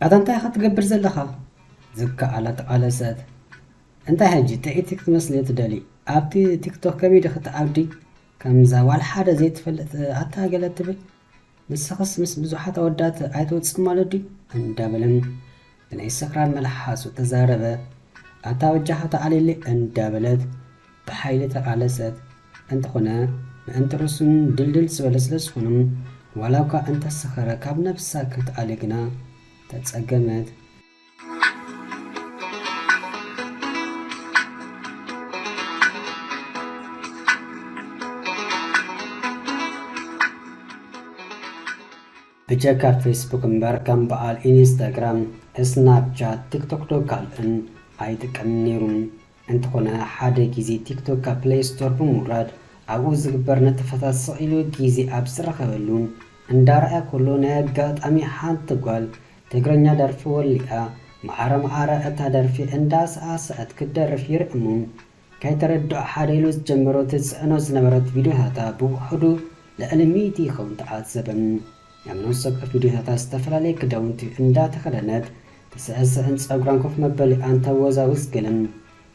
أنت خطقبر زلخا زكا على تقالسات أنت هجي تأتيك تمثل تدلي أبتي تيك توك كميدي خط عبدي كم زوال حدا زي تفلت أتا قلت تبل نسخص مس بزوحات ودات عيتو تسمى لدي اندابلن بناي سكران ملحاس وتزاربه أتا وجهت علي اللي اندابلت بحيلة تقالسات أنت خنا أنت رسم دلدل سولسلس خنم ولو كا أنت السخرة كاب نفسك تقالقنا تتسقمت بجاكا فيسبوك مباركم بقال انستغرام سناب شات تيك توك دوكال ان ايدك امنيرون انت خنا حدا جيزي تيك توك بلاي ستور بموراد عوز قبر نتفتات صعيلو جيزي ابسر خبلون اندار اكلو ناقات امي حان تقوال تقرنيا درف واللقاء معارة اتا درفي انداس اسات كدرف يرقمون كي تردو حدا يلوز جمرو تسعنو زنبرت فيديو هاتا بوحدو لألميتي خون تعاتزبن يمنوسك فيديو هذا استفلا كداونتي اندا تخدنت تسأس انس أغرانكوف مبالي أنت وزاوز قلن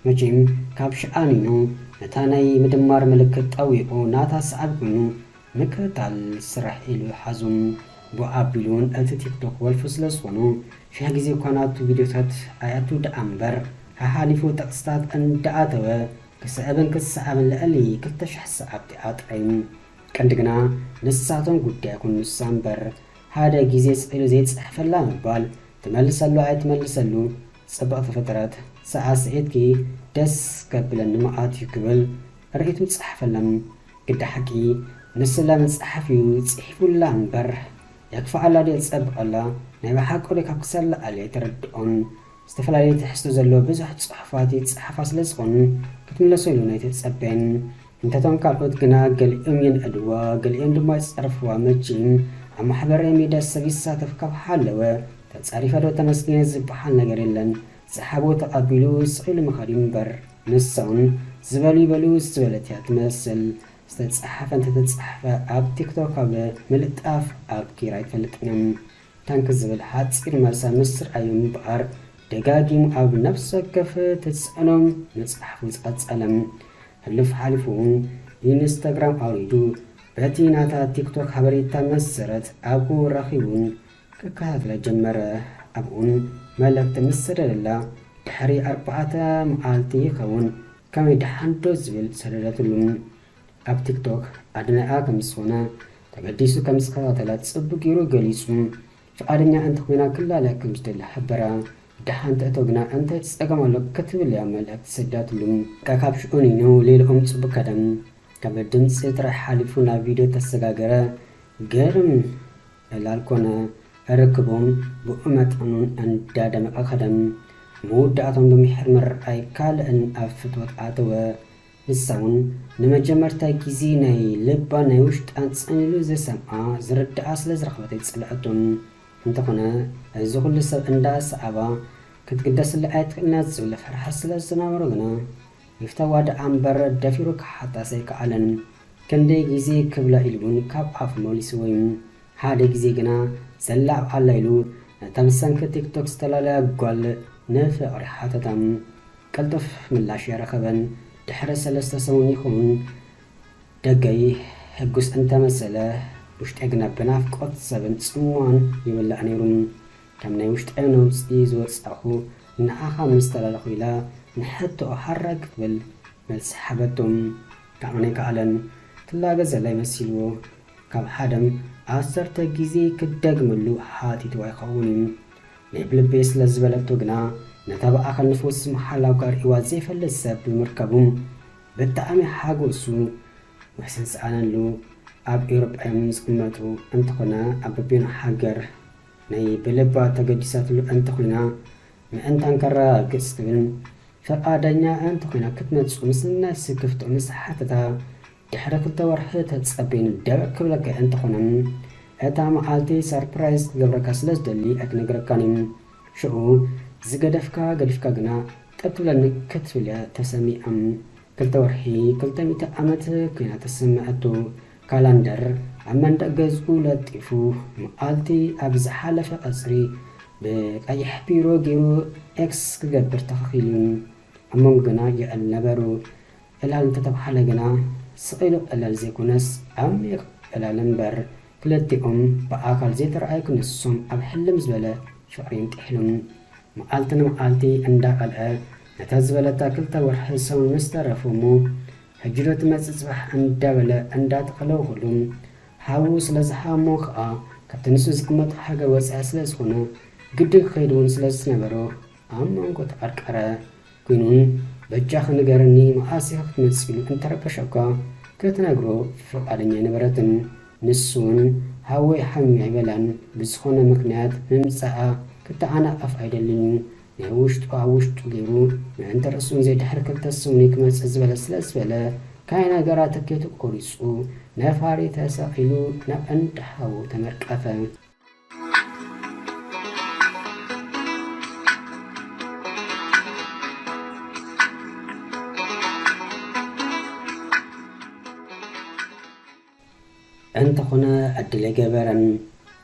مجيم كابش آنينو نتاني مدمار ملكت أويقو ناتا سعبقنو مكتال سرح إلو حزم بو عابلون أنت تيك توك والفسلس ونو شها جزي كاناتو فيديوهات آياتو دا أمبر هحالفو تقستات أن دعاتوا كسعبن لألي كتشح سعبتي آتعين كندقنا نساتون قد يكون نسامبر هذا جيزي سئلو زيت سحفلا مبال تملسلو عي تملسلو سبقت فترات ساعة سئتكي دس قبل النماءات يقبل رأيتو تسحفلا قد حكي نسلا من سحفيو تسحفو الله مبر يكفى على دي تسبق الله نايبا حاكو لك حكسل علي تردقون استفلا لي تحسو زلو بزوحة صحفاتي تسحفا سلسقون كتملسو إلو نايت تسبين انت تنكالوت قنا قلئم ينأدوا قلئم دما يتصرفوا مجين اما حبر يميدا السبيسة تفكب حالوا تتصاريفا دو تمسكين زبحان نقرلن زحابو تقابلو سعيل مخاريم بر نسون زبالي بلو زبالتي تمثل ستتصحف انت تتصحف اب تيك توك اب ملتاف اب كيرايت فلتنم تانك الزبال حاد سير مرسا مصر ايوم بقار دقاقيم اب نفسك كف تتسألم نتصحفو تتسألم هلف حالفون انستغرام أريدو باتي ناتا تيك توك حبريتا مسرت أبو رخيبون ككهات لجمرة أبون ملك تمسر لله تحري أربعة معالتي خون كم يدحان دوزبل سردتلون أب تيك توك أدنى آكم سونا تقديسو كم سخواتلا تصبو كيرو قليسون فأدنى أنت خونا كلا لكم جدل حبرا دحان تأتوغنا أنت تستقام لك كتب اللي عملك تسدات لهم كاكابش أونينو ليلهم تبكدم كبدن سيطر حالفونا فيديو تسقاقرا غيرم لالكونا ركبهم بأمت أنون أن دادم أخدم مودعتهم بمحر مرأي كال أن أفتوت آتوا نساون نمجمرتا كيزيني لبا نيوشت أنتسانيلو زي سمعا زرد أصل زرخوتي تسلعتهم انتقنا زغل سب انداس عبا كتقدس اللي الناس ولا فرح سلسنا ورغنا يفتواد عنبر دافيروك حتى سيك علن كندي جيزي كبلا إلبون كاب عف موليس وين هذا جيزي جنا سلعب على إلو تمسن كتيك توك ستلالا قال نافع ريحة تم كالطف من العشية رخبا تحرس سلسة خون دقاي هجوس انت مسألة وشت أجنب بنافقات سبن سموان يولع نيرون كم نيوشت أنا وسيز وصأخو نأخا مستلا لخيلا نحطو أحرك بل ملسحبتهم كعنيك علن تلاقى زلاي مسيلو كم حدم أثر تجيزي كدق ملو حاتي توايخونين نبل بيس لزبلتو جنا نتابع أخل نفوس محلا وقار إوازي فلسة بمركبهم بالتعامي حاقوسو وحسن سألن له أب إيروب أيمنس كماتو أنتقنا أب بين حجر ناي بلبا تجديسات له أنتقنا ما أنت أنكرا كسبن فقادنيا أنتقنا كتنت مسنا سكفت مسحتها تحرك التورحة تسبين الدرك كلك أنتقنا أتا معالتي سربرايز قبل كسلس دلي أكنجركانين شو زقدفكا قدفكا جنا تبتلن كتفلا تسمي أم كل تورحي كل تميت أمت كنا تسمعتو كالندر أمن دقزقو لطيفو مقالتي أبز حالة قصري بقيح بيرو جيرو اكس كجبر تخيلون أمون جنا يقلبرو إلا أنت تبحال جنا سقيلو إلا زيكونس عميق إلا لنبر كلتهم بأكل زيت رأيك نصهم أبحلم زبالة شعرين تحلم مقالتنا مقالتي عندك الآن نتزبالة تاكلتا ورحسو مسترفومو هجرت متصبح عندبالة عندات قلو خلوم حاو سلازحامو خا كابتنسو زكمت حاجة واسع سلازخونا قدق خيدون سلاز نبرو أمانكو تقرقرة كنون بجاخ نقرني مقاسي خط متسبيلو انت ربشوكا كتناقرو فقالني نبرتن نسون هاوي حمي عبالان بسخونا مكنات ممساء كتا أنا أفعيد اللي نهوشتو غيرو ما انت رسون زي دحركة تسوني كما تسزبلا سلاسبلا كاينا قراتك يتو قريسو نفاري تساقلو نبأنت حاو تمركفا أنت هنا أدلي جبرا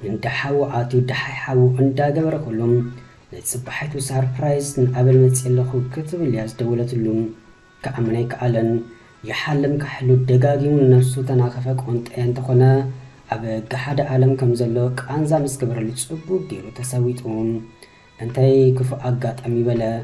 أنت حاو عاتي دحي حاو أنت جبر كلهم نتصبحيتو ساربرايز نقابل متسيلخو كتب اللي دولة اللوم كأمني كألن يحلم كحلو الدقاقيم لنفسو تناخفك وانت أنت هنا أبا قحاد عالم كمزلوك أنزا مسكبر اللي تصبو ديرو تساويتهم أنتي كفو أقات أمي بلا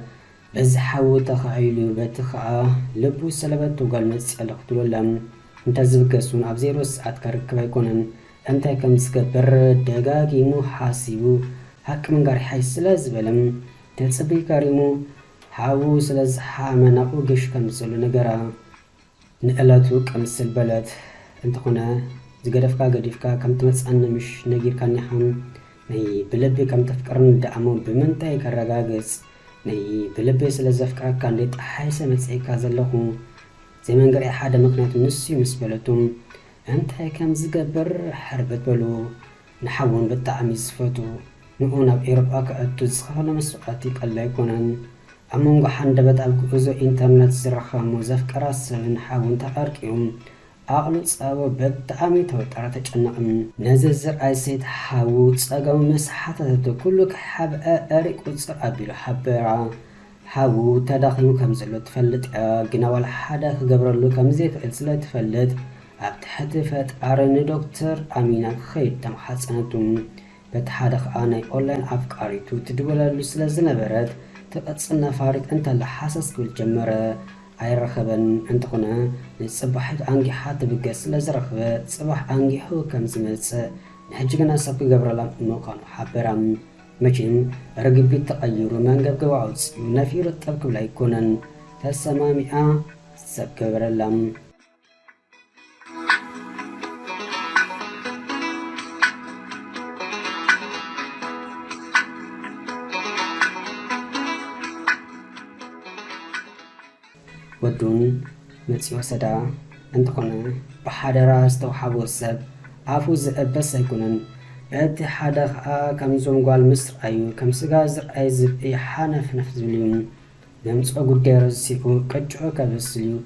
بز حاو تخايلو بتخا لبو سلبتو قال متسيلخ دولهم انت زبكسون اب 0 ساعات كركب يكونن انت كم سكبر دغاغيمو حاسيبو حكم غار حيس لازبلم تتصبي كريمو حاو سلاز حامناو غش كمسل نغرا نقلاتو كمسل بلد انت هنا زغدفكا غدفكا كم تمصن مش نغير كان يحم ني بلبي كم تفكرن دعمو بمنتاي كرغاغص ني بلبي سلازفكا كان دي حيسه مصيكا زلخو زي ما نقرأ حدا مقنعة نسي مسبلتهم أنت كم زقبر حربت بلو نحاول بالطعم صفتو نقونا بإيربا كأتو زخانا مسوقاتي قلا يكونن أمونغو حندبت أبقوزو إنترنت زرخا موزف كراس نحاول تقاركيهم أقلو تصابو بالطعمي توتارة تجنقم نززر أي سيد حاو تصاقو مسحاتة كلو كحاب أريك وتصر أبيلو حبرا حاو تداخلو كمزلو تفلت جناوال حدا خجبرلو كمزيت إلسلا تفلت أبتحت فات أرن دكتور أمينة خير تم حسنتم بتحدخ أنا أونلاين أفكاريتو تدولالو سلازنا برد تقصنا فارق أنت اللي حاسس كل جمرة أي رخبن أنت هنا نصبحت أنجي حتى بقى سلازرخبة صباح أنجي حو كمزمتس نحجنا سبق جبرلا نوقان حبرام مجين رقبي تغيرو منقب قواعد نفير الطبق لا يكونن تسمامئة سبق برلم ودون متسيو سدا انتقنا بحادرا استوحابو السب عفو زئبس يكونن أنت حدا كمزوم قال مصر أيو كم سجازر أي زب أي حنف نفس اليوم نمس أقول جرس سيكو كجوا كبسليو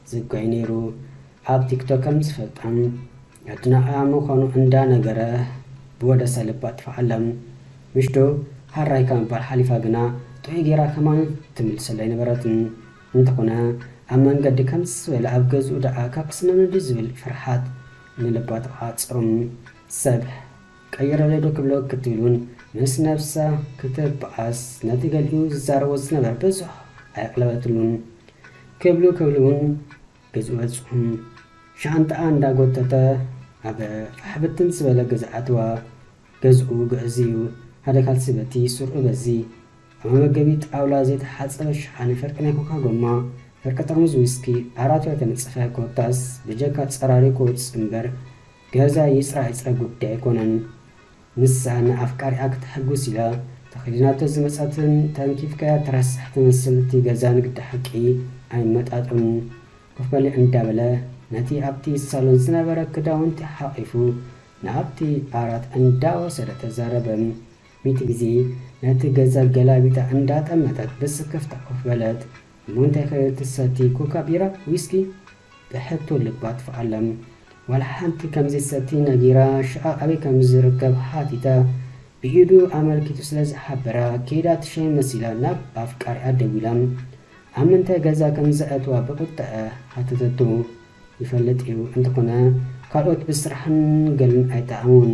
زقينيرو أب تيك توك كم زفتم أتنا أمو خانو عندنا جرا بودا سلبات فعلم مشتو هراي كم بالحليفة جنا توي جرا كمان تمل سلين براتن انتقنا أمان قد كمس ولا أبجز ودا أكاكسنا ندزول فرحات نلبات عاصرم سبح كيرا ليدو كبلو كتيلون مس نفسا كتب عاس نتيجة زاروز نبر بزح أقلبتلون كبلون جزواتهم شانت عند قطة أبا حبتن سبلا جزعتوا جزء جزيو هذا كالسبتي سر بزي أما جبيت أولا زيت حاسة شحن فرقنا كوكا جمع فرق ترمز ويسكي أراتو تنصفها كوتاس بجاكات سراري كوتس إمبر جازا يسرع قد يكونن نسان أفكاري أكت حقو سلا تخليناتو زمساتن تنكيف كا ترسح تمثلتي جازان قد حقي أي متأتم كفبالي أندابلا نتي أبتي الصالون سنبرا كداون تحقفو نابتي أرات أنداو سرة زاربم ميتجزي نتي جازا جلابيتا أندات أمتات بس كفتا كفبالات مونتا خيرت الساتي كوكا بيرا ويسكي بحبتو لقبات فعلم والحانت كمزي ساتينا جيرا شعا أبي كمزي ركب حاتيتا بإيدو أملكتو سلز حبرا كيدا تشين مسيلا ناب أفكار أدويلا أمنتا غزا كمزأتوا بقطة هتتتو يفلت إيو انتقنا ካልኦት ብስራሕን ገልን ኣይተኣሙን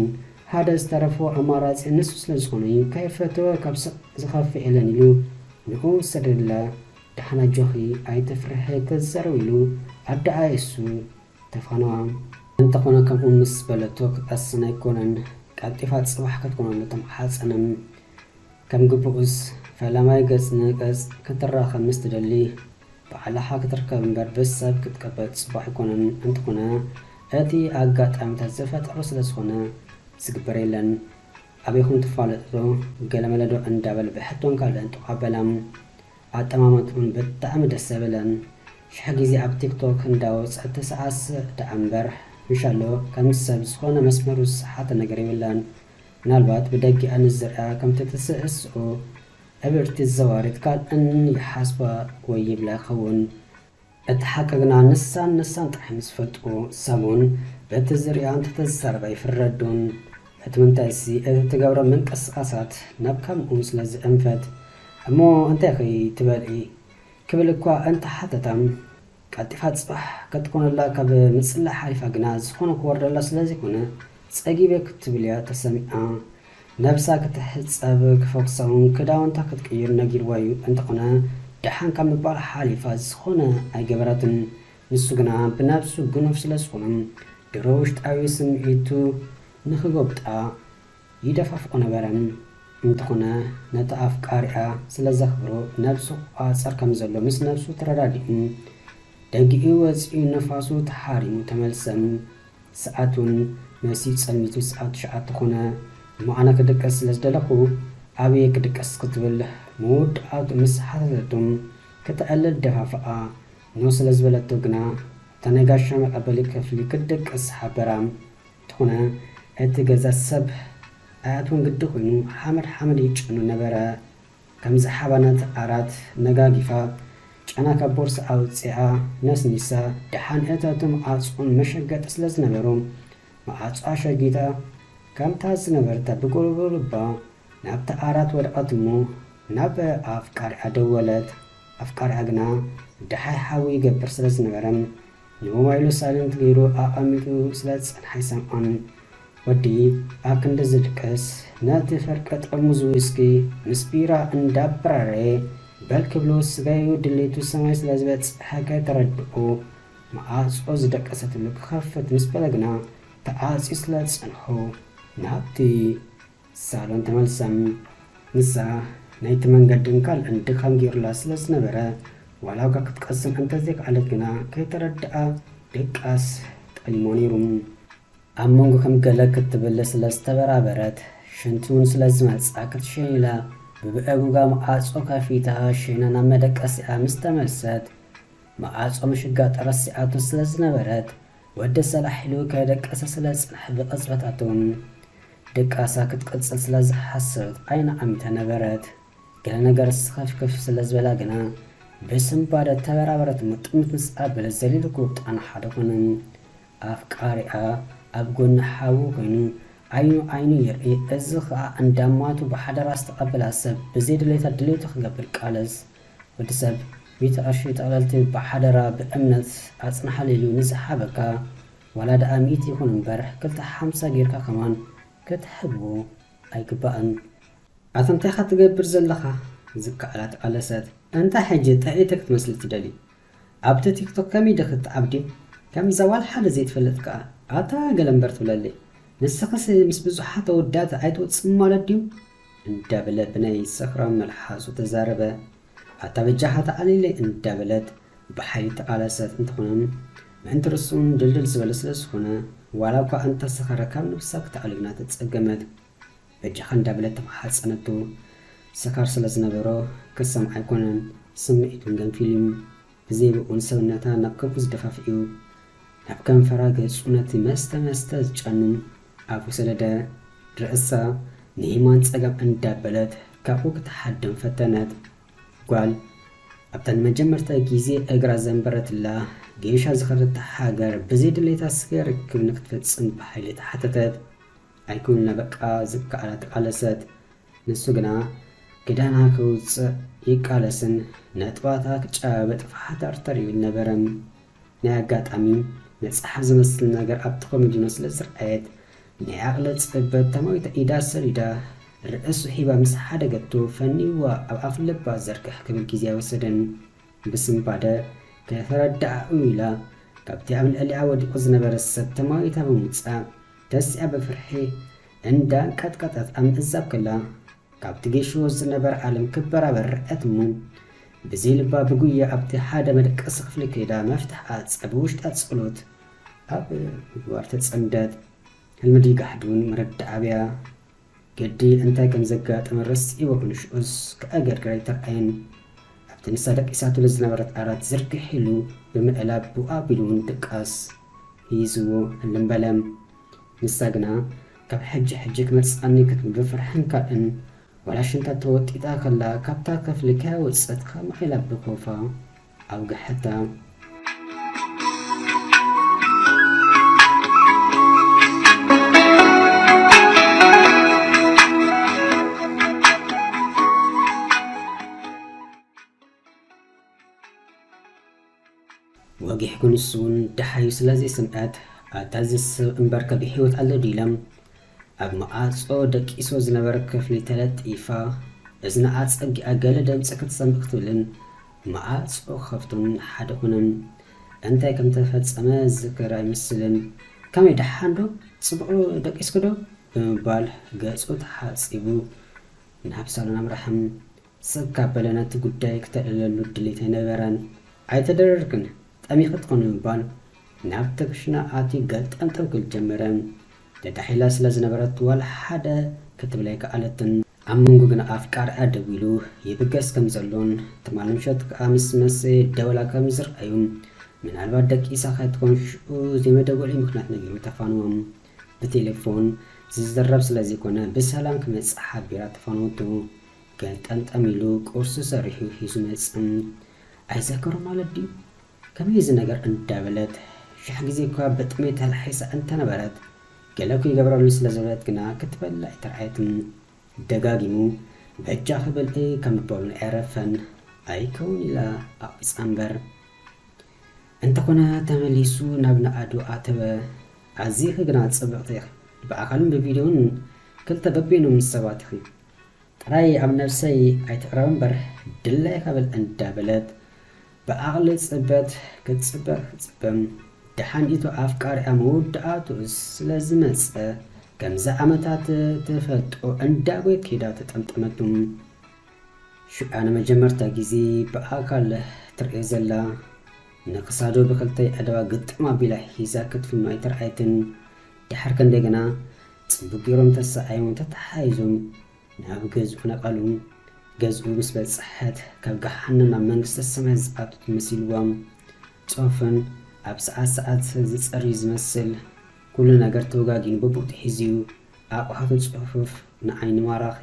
ሓደ ዝተረፎ ኣማራፂ ንሱ ስለ ዝኾነ ከይፈተወ ካብ ዝኸፍእ የለን ኢሉ ንዑ ሰደድላ ድሓና ጆኺ ኣይተፍርሐ ከዘረው ኢሉ ኣዳኣ እሱ ተፋነዋ እንተኾነ ከምኡ ምስ በለቶ ክጠስን ኣይኮነን ቃጢፋ ፅባሕ ክትኮነሉ ተመሓፀንም ከም ግቡኡስ ፈላማይ ገጽ ንገጽ ክትራኸብ ምስ ትደሊ ባዕልኻ ክትርከብ እምበር ብሰብ ክትቀበል ፅባሕ ኣይኮነን እንተኾነ እቲ ኣጋጣሚታት ዝፈጠሩ ስለ ዝኾነ ዝግበር የለን ኣበይኹም ትፋለጥዶ ገለመለዶ እንዳበል ብሕቶን ካልእን ተቐበላም ኣጠማመጡን ብጣዕሚ ደስ ዘበለን ሽሕ ግዜ ኣብ ቲክቶክ እንዳወፅአ ተሰዓስዕ ደኣ እምበር እንሻሎ ከም ሰብ ዝኾነ መስመሩ ዝሰሓተ ነገር የብለን ምናልባት ብደጊኣ ንዝርአ ከምቲ ትስእስዑ ዕብርቲ ዘዋሪት ካልእን ይሓስባ ወይ ይብላ ይኸውን እቲ ሓቂ ግና ንሳን ጥራሕ ምስ ፈልጡ ሰሙን በቲ ዝርያ እንተተዛረበ ይፍረዱን እቲ ምንታይሲ እቲ ትገብሮ ምንቅስቃሳት ናብ ከምኡ ስለ ዝእንፈት እሞ እንታይ ኸይ ትበልዒ ክብል እኳ እንተ ሓተታም ቀጢፋ ፅባሕ ክትኮነላ ካብ ምፅላሕ ሓሊፋ ግና ዝኾነ ክወርደላ ስለ ዘይኮነ ፀጊበ ክትብል እያ ተሰሚዓ ነብሳ ክትሕፀብ ክፎክሳውን ክዳውንታ ክትቅይር ነጊርዋ እዩ እንተኾነ ድሓን ካብ ምባል ሓሊፋ ዝኾነ ኣይገበራትን ንሱ ግና ብናብሱ ግኑፍ ስለ ዝኾነ ድሮ ውሽጣዊ ስምዒቱ ንኽጎብጣ ይደፋፍቆ ነበረን እንተኾነ ነቲ ኣፍቃሪኣ ስለ ዘኽብሮ ነብሱ ቋፀር ከም ዘሎ ምስ ነብሱ ተረዳዲኡ ደጊኡ ወፂኡ ነፋሱ ተሓሪሙ ተመልሰን ሰዓቱን መሲኡ ጸልሚቱ ሰዓት 9 ኮነ እሞ ኣነ ክድቀስ ስለ ዝደለኹ ኣበየ ክድቀስ ክትብል መወዳእቱ ምስ ሓተተቱም ክትዕልል ደፋፍኣ ኖ ስለ ዝበለቶ ግና ተነጋሻ መቐበሊ ክፍሊ ክድቀስ ሓበራ ትኾነ እቲ ገዛ ሰብ ኣያቱን ግዲ ኮይኑ ሓመድ ይጭኑ ነበረ ከምዚ ሓባናት ዓራት ነጋጊፋ ጨና ካብ ቦርሳ ኣውፂኣ ነስኒሳ ድሓን እታቶም ኣፅቁን መሸገጥ ስለ ዝነበሩ መዓፃ ሸጊታ ከምታ ዝነበርታ ብጎልጎልባ ናብታ ዓራት ወድቐት እሞ ናብ ኣፍቃሪኣ ደወለት ኣፍቃሪኣ ግና ድሓይ ሓዊ ይገብር ስለ ዝነበረን ንሞባይሉ ሳይለንት ገይሩ ኣቐሚጡ ስለ ዝፀንሐ ይሰምዖን ወዲ ኣብ ክንዲ ዝድቀስ ነቲ ፈርቀ ጠርሙዝ ዊስኪ ምስ ቢራ እንዳበራረየ በል ክብሎ ስጋዩ ድሌቱ ሰማይ ስለ ዝበፅሐ ከይተረድኡ መዓፆ ዝደቀሰትሉ ክኸፍት ምስ በለ ግና ተዓፂ ስለ ዝፀንሖ ናብቲ ሳሎን ተመልሰም ንሳ ናይቲ መንገድን ካልእን ድኻም ገይሩላ ስለ ዝነበረ ዋላውካ ክትቀስም እንተዘይከኣለት ግና ከይተረድኣ ደቃስ ጠሊሞ ነይሩ ኣብ መንጎ ከም ገለ ክትብል ስለ ዝተበራበረት ሽንቱን ስለ ዝመፅኣ ክትሸኒላ ብብአጉጋ መዓፆ ካፊታ ሸና ናብ መደቀሲኣ ምስ ተመልሰት መዓፆ ምሽጋጥ ረሲኣቱ ስለ ዝነበረት ወደ ሰላሒሉ ከደቀሰ ስለ ዝፅንሐ ብቕፅበታቶም ደቃሳ ክትቅፅል ስለ ዝሓሰበት ዓይና ዓሚታ ነበረት ገለ ነገር ስኸፍከፍ ስለ ዝበላ ግና ብስምባደ ተበራበረት ጥምት ምስኣበለ ዘሊሉ ክውጣና ሓደ ኮነን ኣፍቃሪኣ ኣብ ጎኒ ሓዊ ኮይኑ ዓይኑ ይርኢ እዚ ከዓ እንዳማቱ ብሓደራ ዝተቐበላ ሰብ ብዘይ ድሌታ ድሌቱ ክገብር ቃለስ ወዲ ሰብ ቤተ ቅርሺ ጠቕለልቲ ብሓደራ ብእምነት ኣፅናሓሊሉ ንዝሓበካ ዋላ ደኣ 100 ይኹን እምበር 250 ጌርካ ከማን ክትሕብዎ ኣይግባእን ኣታ እንታይ ኻ ትገብር ዘለኻ ዝከኣላ ተቃለሰት እንታይ ሕጂ ጥዒተ ክትመስል ትደሊ ኣብቲ ቲክቶክ ከመይ ክትዓብዲ ከም ዘዋል ሓደ ዘይትፈልጥ ከዓ ኣታ ገለ እምበር ትብለለይ ንስኸስ ምስ ብዙሓት ኣወዳት ኣይትወፅም ማለት ድዩ እንዳበለ ብናይ ሰኽራም መልሓሱ ተዛረበ ኣታ በጃኻ ተኣሊለይ እንዳበለት ብሓይሊ ተቃለሰት እንትኾነም ምእንቲ ርእሱን ድልድል ዝበለ ስለ ዝኾነ ዋላ እኳ እንተሰኸረ ካብ ንብሳ ክትኣልግና ተፀገመት በጃኻ እንዳበለት ተመሓፀነቱ ሰካር ስለ ዝነበሮ ክሰምዕ ኣይኮነን ስምዒቱን ገንፊልም ብዘይብኡን ሰውነታ ናብ ከቡ ዝደፋፍኡ ናብ ከንፈራ ገጹ ነቲ መስተ ዝጨኑ ኣፉ ሰደደ ርእሳ ንሂማን ፀጋም እንዳበለት ካብኡ ክትሓድም ፈተነት ጓል ኣብተን መጀመርታ ጊዜ እግራ ዘንበረትላ ጌሻ ዝኸደት ሃገር ብዘይ ድሌታ ስገር ክብ ንክትፈፅም ብሓይሊ ተሓተተት ኣይኩንና በቃ ዝከኣላ ተቃለሰት ንሱ ግና ክዳና ክውፅእ ይቃለስን ነጥባታ ክጨባበጥ ፍሓታር ተርእዩ ነበረም ናይ ኣጋጣሚ መጽሓፍ ዝመስል ነገር ኣብቲ ኮሜዲኖ ስለ ዝረአየት ናይ ዓቕለ ፅበት ተማዊታ ኢዳ ሰሪዳ ርእሱ ሒባ ምስ ሓደ ገቶ ፈኒዋ ኣብ ኣፍ ልባ ዘርግሕ ክብል ግዜ ወሰደን ብስምባደ ከተረዳእኡ ኢላ ካብቲ ኣብ ልዕሊዓ ወዲቑ ዝነበረ ሰብ ተማዊታ ብምውፃእ ተሲኣ በፍርሒ እንዳንቀጥቀጠት ኣብ ምእዛብ ከላ ካብቲ ጌሽዎ ዝነበረ ዓለም ክበራበር ርአት እሞ ብዘይ ልባ ብጉያ ኣብቲ ሓደ መደቀሲ ክፍሊ ከይዳ መፍትሕ ኣፀ ብውሽጣ ፀሎት ኣብ ምግባር ተጸምደት ህልሚ ጋሕዱን መረዳእብያ ገዲ እንታይ ከም ዘጋጠመ ረሲእዎ ንሽኡስ ከኣገርገር ይተርኣየን ኣብቲ ንሳ ደቂሳቱ ዝነበረት ዓራት ዝርግሕ ኢሉ ብምዕላብ ብኡ ኣቢሉን ድቃስ ሂዝዎ ህልምበለም ንሳ ግና ካብ ሕጂ ክመፅኣኒ ክትብል ብፍርሕን ካልእን ወላሽንታ ተወጢጣ ከላ ካብታ ክፍሊ ከወፀት ከማኢላ ብኮፋ ኣውግሕታ ወጊሕ ኩንሱን ደሓዩ ስለዚ ስምዐት ኣታዝስ እምበር ከብሕይወት ኣሎ ዲለም ኣብ መዓጾ ደቂሶ ዝነበረ ክፍሊ ተለጢፋ እዝና ኣጸጊኣ ገለ ደምፂ ክትሰምዕ ክትብልን መዓጾ ከፍቱን ሓደ ኹነን እንታይ ከም ተፈጸመ ዝክር ኣይምስልን ከመይ ደሓን ዶ ጽቡቕ ደቂስኩ ዶ ብምባል ገጹ ተሓጺቡ ናብ ሳሎን ኣምራሕም ሰብ ካበለ ነቲ ጉዳይ ክተዕልለሉ ድሌት ኣይነበረን ኣይተደረርክን ጠሚኸት ኮኑ ምባል ናብ ተክሽና ኣትዩ ገጠምጠም ክብል ጀመረ ተዳሒላ ስለ ዝነበረት ዋላ ሓደ ክትብል ኣይከኣለትን ኣብ መንጎ ግና ኣፍቃርኣ ደው ኢሉ ይብገስ ከም ዘሎን ተማልምሸት ከዓ ምስ መሰ ደወላ ከም ዝረአዩ ምናልባት ደቂሳ ከትኮን ሽኡ ዘይመደወሊ ምክንያት ነጊሩ ተፋንዎም ብቴሌፎን ዝዘረብ ስለ ዘይኮነ ብሰላም ክመፅእ ሓቢራ ተፋንወቱ ገጠምጠም ኢሉ ቁርሲ ሰሪሑ ሒዙ መፅም ኣይዘከሮ ማለት ድዩ ከመይ እዚ ነገር እንዳበለት ሽሕ ጊዜ እኳ በጥሜ ተላሒሳ እንተነበረት ገለኩ ይገብረሉ ስለ ዝበለት ግና ክትበላ ኣይተረኣየትን ደጋጊሙ በጃ ክብልዒ ከም ዝበሉ ኣይረፈን ኣይከውን ኢላ ኣቂፃ እምበር እንተኾነ ተመሊሱ ናብ ንኣዱ ኣተበ ኣዝኺ ግና ፅብቕቲ ኢኺ ብኣካልን ብቪድዮን ክልተ በቢኖም ሰባት ኢኺ ጥራይ ኣብ ነፍሰይ ኣይትቕረብ እምበር ድላይ ከብል እንዳበለት በኣቕሊ ፅበት ክትፅበም ድሓንኢቱ ኣፍቃሪኣ መወዳእቱ ስለ ዝመፀ ከምዚ ዓመታት ተፈልጦ እንዳጎየት ከይዳ ተጠምጠመቱ ሽቃ ንመጀመርታ ጊዜ ብኣካል ትርእዮ ዘላ ንክሳዶ ብክልተይ ኣደዋ ግጥም ኣቢላ ሒዛ ክትፍኖ ኣይተረኣየትን ድሓር ክንደይ ግና ፅቡቅ ገይሮም ተሰኣዮም ተተሓይዞም ናብ ገዝኡ ነቐሉ ገዝኡ ምስ በፅሐት ካብ ገሓንን ናብ መንግስተ ሰማይ ዝኣቱት መሲልዎም ፆፍን ኣብ ሰዓት ዝፀርዩ ዝመስል ኩሉ ነገር ተወጋጊኑ በቦቱ ሒዝዩ ኣቑሑቱ ፅሑፍ ንዓይኒ ማራኺ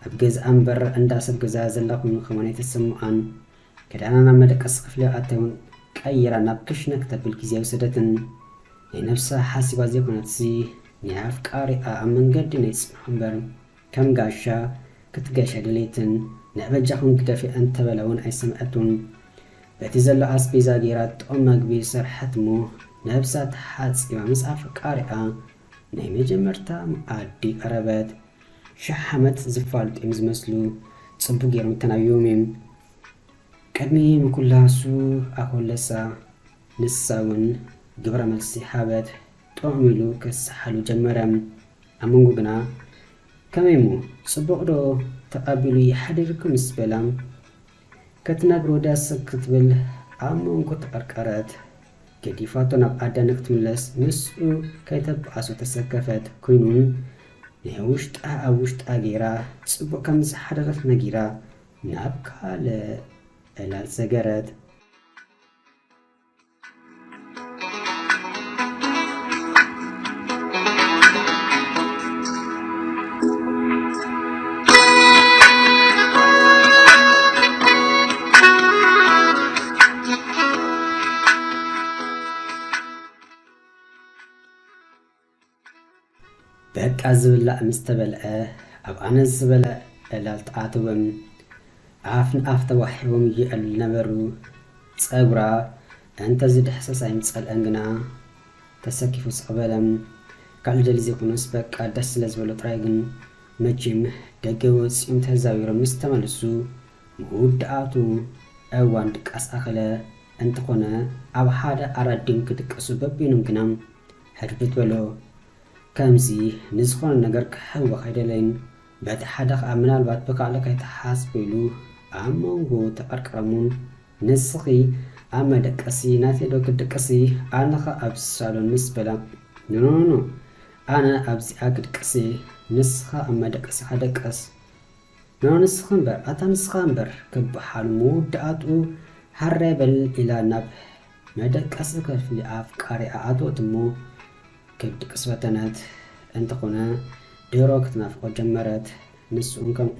ኣብ ገዝኣ እምበር እንዳ ሰብ ገዛ ዘላ ኮይኑ ከመን ኣይተሰምዖን ክዳና ናብ መደቀሲ ክፍሊ ኣተውን ቀይራ ናብ ክሽነ ክተብል ግዜ ወሰደትን ናይ ነፍሳ ሓሲባ ዘይኮነትሲ ናይ ኣፍቃሪኣ ኣብ መንገዲ ናይ ፅንሖ እምበር ከም ጋሻ ክትገሻ ድሌትን ንዕበጃኹን ክደፊአ እንተበላ እውን ኣይሰምዐቱን በቲ ዘሎ ኣስቤዛ ጌራ ጥዑም መግቢ ሰርሐት እሞ ነብሳ ተሓፂባ ምስ ኣፍቃሪኣ ናይ መጀመርታ መኣዲ ቀረበት ሽሕ ዓመት ዝፋልጡ እዮም ዝመስሉ ፅቡቅ ገይሮም ተናቢቦም እዮም ቅድሚ ምኩላሱ ኣኮለሳ ንሳ እውን ግብረ መልሲ ሓበት ጥዑም ኢሉ ክሰሓሉ ጀመረ ኣብ መንጎ ግና ከመይ እሞ ፅቡቅ ዶ ተቐቢሉ ይሓድርኩም ምስ በላ ከትነግሮ ዳሰብ ክትብል ኣብ መንጎ ተቐርቀረት ገዲፋቶ ናብ ዓዳ ንክትምለስ ምስኡ ከይተበኣሶ ተሰከፈት ኮይኑን ናይ ውሽጣ ኣብ ውሽጣ ገይራ ፅቡቅ ከም ዝሓደረት ነጊራ ናብ ካልእ ዕላል ዘገረት በቃ ዝብላዕ ምስ ተበልዐ ኣብ ኣነስ ዝበልዐ ዕላል ተኣትወም ኣፍን ኣፍ ተዋሒቦም ይዕሉ ነበሩ። ፀጉራ እንተዝድሕሰስ ኣይምፀልአን ግና ተሰኪፉ ዝቕበለም ካልእ ደሊ ዘይኮነስ በቃ ደስ ስለ ዝበሎ ጥራይ ግን መቼም ደገ ወፂኦም ተዛዊሮም ምስ ተመልሱ መወዳእቱ እዋን ድቃስ ኣኸለ እንተኾነ ኣብ ሓደ ኣራዲም ክድቀሱ በቢኖም ግና ሕድብት በሎ ከምዚ ንዝኾነ ነገር ክሕወኽ ኣይደለይን። በቲ ሓደ ከዓ ምናልባት ብካልእ ከይተሓስበ ኢሉ ኣብ መንጎ ተቐርቅረሙን ንስኺ ኣብ መደቀሲ ናተይ ዶ ክድቀሲ ኣነኸ ኣብ ሳሎን ምስ በላ ኖኖኖ ኣነ ኣብዚኣ ክድቀሲ ንስኻ ኣብ መደቀሲ ደቀስ ንስኻ እምበር ኣታ ንስኻ እምበር ክበሓሉ መወዳእትኡ ሃራይ በል ኢላ ናብ መደቀሲ ክፍሊ ኣፍቃሪኣ ኣትወት እሞ ክድቅስ ፈተነት። እንተኾነ ድሮ ክትናፍቆ ጀመረት። ንስኡን ከምኡ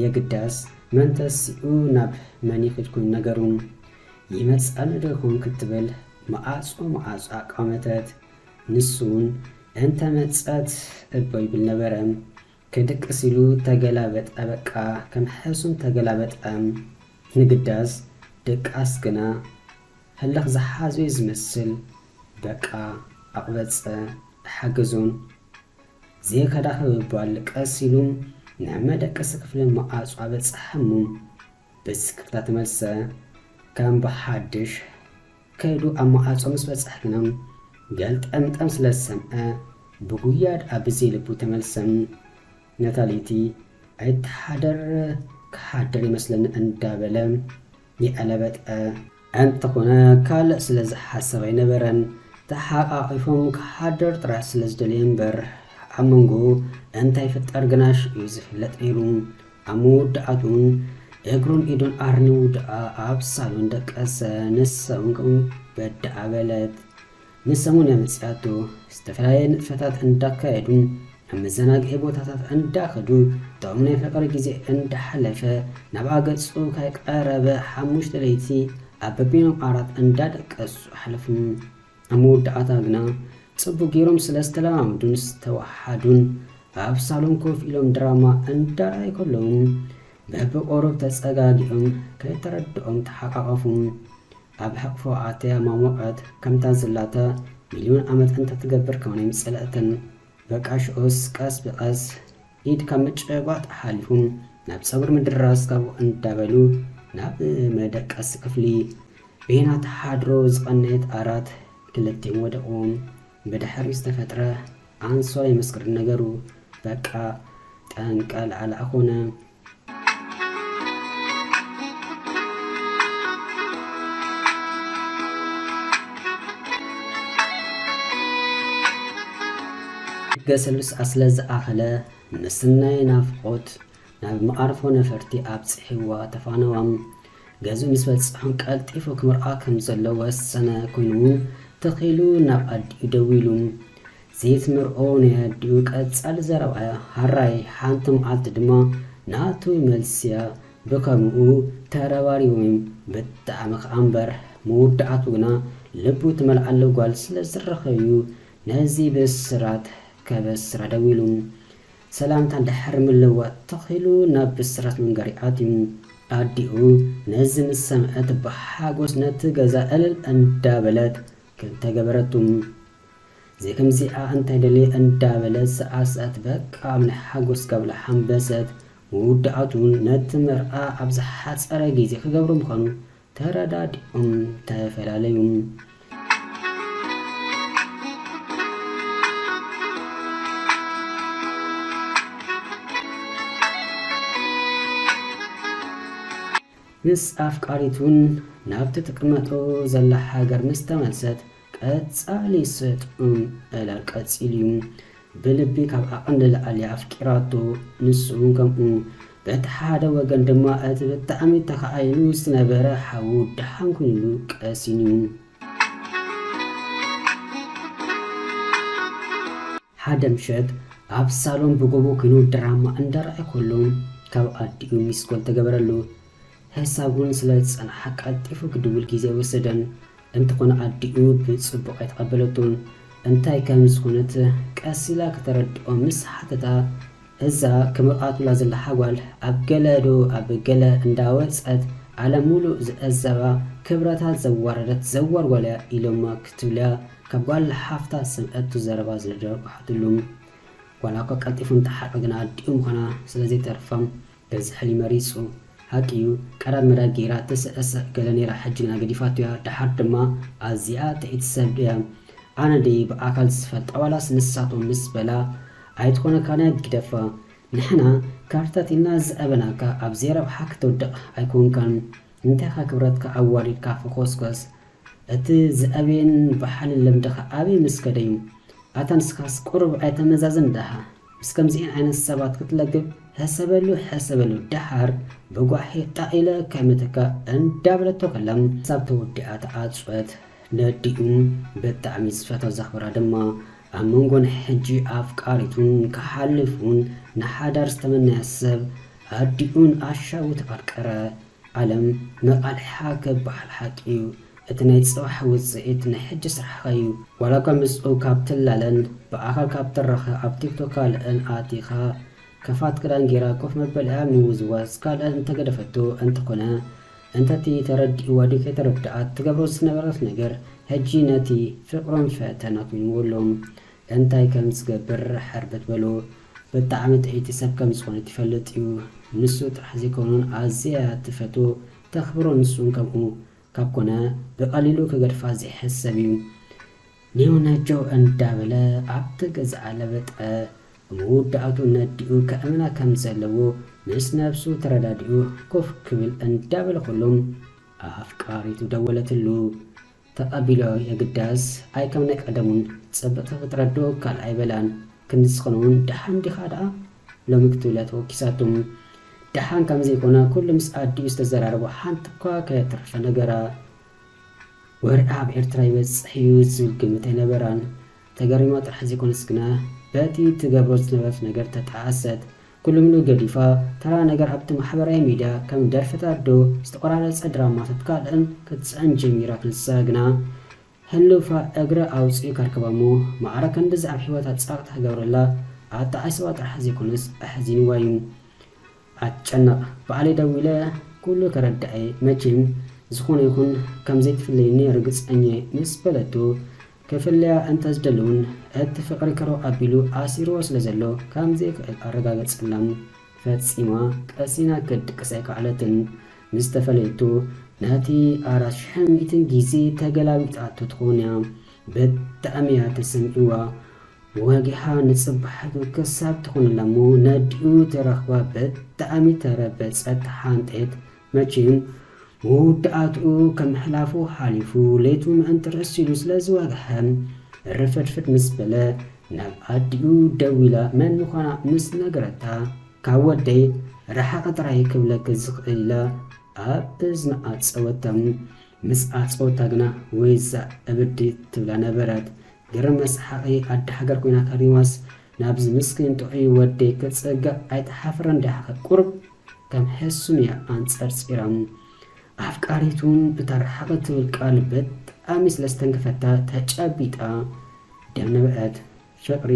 የግዳስ መንተሲኡ ናብ መን ይኽድ ኮይኑ ነገሩን ይመፃል ዶ ይኾን ክትብል መዓፆ ኣቃመተት። ንሱን እንተመፀት እቦ ይብል ነበረ። ክድቅስ ኢሉ ተገላበጠ። በቃ ከም ሕሱም ተገላበጠ። ንግዳስ ድቃስ ግና ህለኽ ዝሓዞ ዝመስል በቃ ኣቕበፀ ሓገዞን ዘይከዳኸ ብባል ቀስ ኢሉ ናብ መደቀሲ ክፍሊ መዓፆ በፅሐሙ። በዚ ክፍታ ተመልሰ ከም ብሓድሽ ከይዱ ኣብ መዓፆ ምስ በፅሐ ግና ገልጠምጠም ስለ ዝሰምዐ ብጉያድ ኣብ ዘይልቡ ተመልሰም። ነታሊቲ ኣይተሓደር ክሓደር ይመስለኒ እንዳበለ ይዕለበጠ። እንተኾነ ካልእ ስለ ዝሓሰብ ኣይነበረን። ተሓቃቂፎም ክሓደር ጥራሕ ስለ ዝደለየ እምበር ኣብ መንጎ እንታይ ፍጠር ግናሽ እዩ ዝፍለጥ ነይሩ። ኣብ መወዳእቱን እግሩን ኢዱን ኣርኒው ድኣ ኣብ ሳሎን ደቀሰ። ንሰውን ከምኡ በዳኣ በለት። ንሰሙን የመፅያቱ ዝተፈላለየ ንጥፈታት እንዳካየዱ ኣብ መዘናግዒ ቦታታት እንዳኸዱ እቶም ናይ ፍቅሪ ግዜ እንዳሓለፈ ናብ ገፁ ከይቀረበ 5 ለይቲ ኣብ በቢኖም ዓራት እንዳደቀሱ ኣሕለፉ። ኣብ መወዳእታ ግና ፅቡቅ ገይሮም ስለ ዝተለማመዱን ዝተዋሓዱን ኣብ ሳሎን ኮፍ ኢሎም ድራማ እንዳርኣዩ ከለዉ በብቆሮብ ተፀጋጊኦም ከይተረድኦም ተሓቃቐፉ። ኣብ ሕቕፎ ኣትያ ማሞቐት ከምታ ዘላተ ሚሊዮን ዓመት እንተትገብር ከሆነ ይምፀለአተን። በቃ ሽኦስ ቀስ ብቐስ ኢድ ካብ ምጭባጥ ሓሊፉ ናብ ፀጉሪ ምድራስ ካብኡ እንዳበሉ ናብ መደቀሲ ክፍሊ ቤና ተሓድሮ ዝቐነየት ዓራት ክልቲኦም ወደቆም። ብድሕሪ ዝተፈጥረ ኣንሶላ ይመስክር ነገሩ። በቃ ጠንቀል ዓላእ ኮነ። ገሰልስ ኣስለ ዝኣኸለ ምስናይ ናፍቆት ናብ መዓርፎ ነፈርቲ ኣብ ፅሒዋ ተፋነዋም። ገዙ ምስ በፅሖን ቀልጢፉ ክምርኣ ከም ዘሎ ወሰነ ኮይኑ ተኺሉ ናብ ኣዲኡ ደው ኢሉ ዘይትምርኦ ናይ ኣዲኡ ቀፃሊ ዘረብኣ ሃራይ ሓንቲ መዓልቲ ድማ ናቱ መልስያ ብከምኡ ተረባሪቦም ብጣዕሚ ከዓ እምበር መወዳእቱ ግና ልቡ ትመልዓለ ጓል ስለ ዝረኸዩ ነዚ ብስራት ከበስራ ደው ኢሉ ሰላምታ እንድሕር ምልዋጥ ተኺሉ ናብ ብስራት መንገሪ ኣትዩ። ኣዲኡ ነዚ ምስ ሰምዐት ብሓጎስ ነቲ ገዛ ዕልል እንዳበለት ክልተ ገበረቱም። ዘይከምዚኣ እንታይ ደልየ እንዳበለት ሰዓሰዓት በቃ ኣብ ናይ ሓጎስ ጋብላ ሓንበሰት። መወዳእቱን ነቲ መርኣ ኣብ ዝሓፀረ ግዜ ክገብሩ ምዃኑ ተረዳዲኦም ተፈላለዩ። ምስ ኣፍቃሪቱን ናብቲ ትቅመጦ ዘላ ሃገር ምስ ተመልሰት ቀፃሊ ስጥዑም ዕላል ቀፂል እዩ። ብልቢ ካብ ዓቐን ንላዕሊ ኣፍቂራቶ ንስኡን ከምኡ በቲ ሓደ ወገን ድማ እቲ ብጣዕሚ ተኻኢሉ ዝነበረ ሓዉ ድሓን ኮይኑሉ ቀሲን እዩ። ሓደ ምሸት ኣብ ሳሎን ብጎቦ ኮይኑ ድራማ እንዳርኣየ ከሎ ካብ ኣዲኡ ሚስኮል ተገበረሉ። ሕሳቡን ስለ ዝፀንሐ ቀልጢፉ ክድውል ግዜ ወሰደን። እንተኾነ ኣዲኡ ብፅቡቅ ኣይተቐበለቱን። እንታይ ከም ዝኾነት ቀሲላ ከተረድኦ ምስ ሓተታ እዛ ክምርኣቱላ ዘላ ሓጓል ኣብ ገለዶ ኣብ ገለ እንዳወፀት ዓለም ሙሉእ ዝዕዘባ ክብረታት ዘዋረደት ዘዋርጓልያ ኢሎማ ክትብልያ ካብ ጓል ሓፍታ ሰምዐቱ ዘረባ ዝደርጓሕትሉ ዋላ እኳ ቀልጢፉን ተሓቀ ግና ኣዲኡ ምዃና ስለዘይተርፋም በዝሕሊ መሪፁ ሃቂዩ ቀዳድ መዳድ ጌራ ተስእስእ ገለ ነይራ ሕጂ ግና ገዲፋትያ ድሓር ድማ ኣዝያ ትዒት ሰብ እያ ኣነ ደይ ብኣካል ዝፈልጣ ዋላስ ንሳቶ ምስ በላ ኣይትኾነካ ናይ ግደፋ ንሕና ካርታት ኢልና ዝኣበናካ ኣብ ዘይረብሓ ክትወድቕ ኣይኮንካን እንታይኻ ክብረትካ ኣዋሪድካ ፍኾስኮስ እቲ ዝኣበየን ባሓልን ለምድኻ ኣበይ ምስከደዩ ኣታ ንስካስ ቁርብ ኣይተመዛዝን ዳሃ ምስ ከምዚአን ዓይነት ሰባት ክትለግብ ሕሰበሉ ድሓር ብጓሒ ጣኢለ ከመተካ እንዳበለቶ ከላም ሳብ ተወዲኣ ተኣፅወት ነዲኡን ብጣዕሚ ዝፈቶ ዘኽብራ ድማ ኣብ መንጎን ሕጂ ኣፍቃሪቱን ክሓልፉን ንሓዳር ዝተመናያ ሰብ ኣዲኡን ኣሻው ተቐርቀረ ዓለም መቓልሓ ከበሃል ሓቂ እዩ እቲ ናይ ፅባሕ ውፅኢት ናይ ሕጂ ስራሕኻ እዩ ዋላ እኳ ምስኡ ካብ ትላለን ብኣካል ካብ ትረኸ ኣብ ቲክቶክ ካልአን ኣቲኻ ከፋት ክዳን ጌራ ኮፍ መበልያ ምውዝዋዝ ካልአን እንተገደፈቶ እንተኾነ እንተቲ ተረዲእዋ ዲ ከይተረድኣት ትገብሮ ዝነበረት ነገር ሕጂ ነቲ ፍቅሮም ፈተናቱ ይምወሎም እንታይ ከም ዝገብር ሕርበት በሎ ብጣዕሚ ጥዒቲ ሰብ ከም ዝኾነት ይፈልጥ እዩ ንሱ ጥራሕ ዘይኮኑን ኣዝያ ትፈቶ ተኽብሮ ንሱን ከምኡ ካብ ኮነ ብቐሊሉ ክገድፋ ዘይሕሰብ እዩ ኒውነጆ እንዳበለ ኣብቲ ገዛዓ ለበጠ መወዳእቱ ነዲኡ ከእምና ከም ዘለዎ ምስ ነብሱ ተረዳዲኡ ኮፍ ክብል እንዳበለ ኩሎም ኣፍቃሪቱ ደወለትሉ ተቐቢሎ የግዳስ ኣይ ከም ናይ ቀደሙን ፅብቕቲ ክትረዶ ካልኣይ በላን ክንስኸነውን ድሓን ዲኻ ደኣ ሎሚ ክትብለ ተወኪሳቱም ድሓን ከም ዘይኮነ ኩሉ ምስ ኣዲኡ ዝተዘራረቦ ሓንቲ እኳ ከየትርፈ ነገራ ወርዓ ኣብ ኤርትራ ይበፅሕ እዩ ዝብል ግምት ኣይነበራን ተገሪማ ጥራሕ ዘይኮነስ ግና በቲ ትገብሮ ዝነበረት ነገር ተጣዓሰት ኩሉ ምሉ ገዲፋ ተራ ነገር ኣብቲ ማሕበራዊ ሚድያ ከም ደርፍታት ዶ ዝተቆራረፀ ድራማታት ካልአን ክትፅዕን ጀሚራ ክንሳ ግና ህልውፋ እግረ ኣውፅኡ ካርከባሞ ማዕረ ክንዲዚ ኣብ ሂወት ኣፃቕታ ክገብረላ ኣጣዓይ ሰባ ጥራሕ ዘይኮነስ ኣሕዚንዋ እዩ ኣጨነቕ በዓለይ ደው ኢለ ኩሉ ከረዳኤ መቼም ዝኾነ ይኹን ከም ዘይትፍለይኒ ርግፀኛ ምስ በለቱ ክፍለያ እንተ ዝደለውን እቲ ፍቅሪ ከረው ኣቢሉ ኣሲርዎ ስለ ዘሎ ከም ዘይክእል ኣረጋገፅላም ፈፂማ ቀሲና ክድቅስ ኣይከኣለትን ምስ ተፈለይቱ ነቲ 400 ጊዜ ተገላቢጣቶ ትኾን እያ ብጣዕሚ እያ ተሰሚዕዋ ወጊሓ ንፅባሕቱ ክሳብ ትኾንላ እሞ ነዲኡ ተረኽባ ብጣዕሚ ተረበፀት ሓንጤት መቼም መወዳእትኡ ከም ሕላፉ ሓሊፉ ለይቱ ምእንቲ ርእሲሉ ስለ ዝወግሐ ርፍድፍድ ምስ በለ ናብ ኣዲኡ ደው ኢላ መን ምዃና ምስ ነገረታ ካብ ወደይ ረሓቐ ጥራይ ክብለክ ዝኽእል ኢላ ኣብ እዝና ኣፀወተም ምስ ኣፀወታ ግና ወይዛ እብዲ ትብላ ነበረት ግርም መስሓቂ ኣዲ ሃገር ኮይና ከሪማስ ናብዚ ምስኪን ጥዑይ ወደይ ክፅገብ ኣይተሓፍረን ዲሓ ቁርብ ከም ሕሱም እያ ኣንፀርፂራም ኣፍቃሪቱን እተረሓቐ ትብል ቃል ብጣዕሚ ስለስተንከፈታ ተጨቢጣ ደም ነበአት ፍቅሪ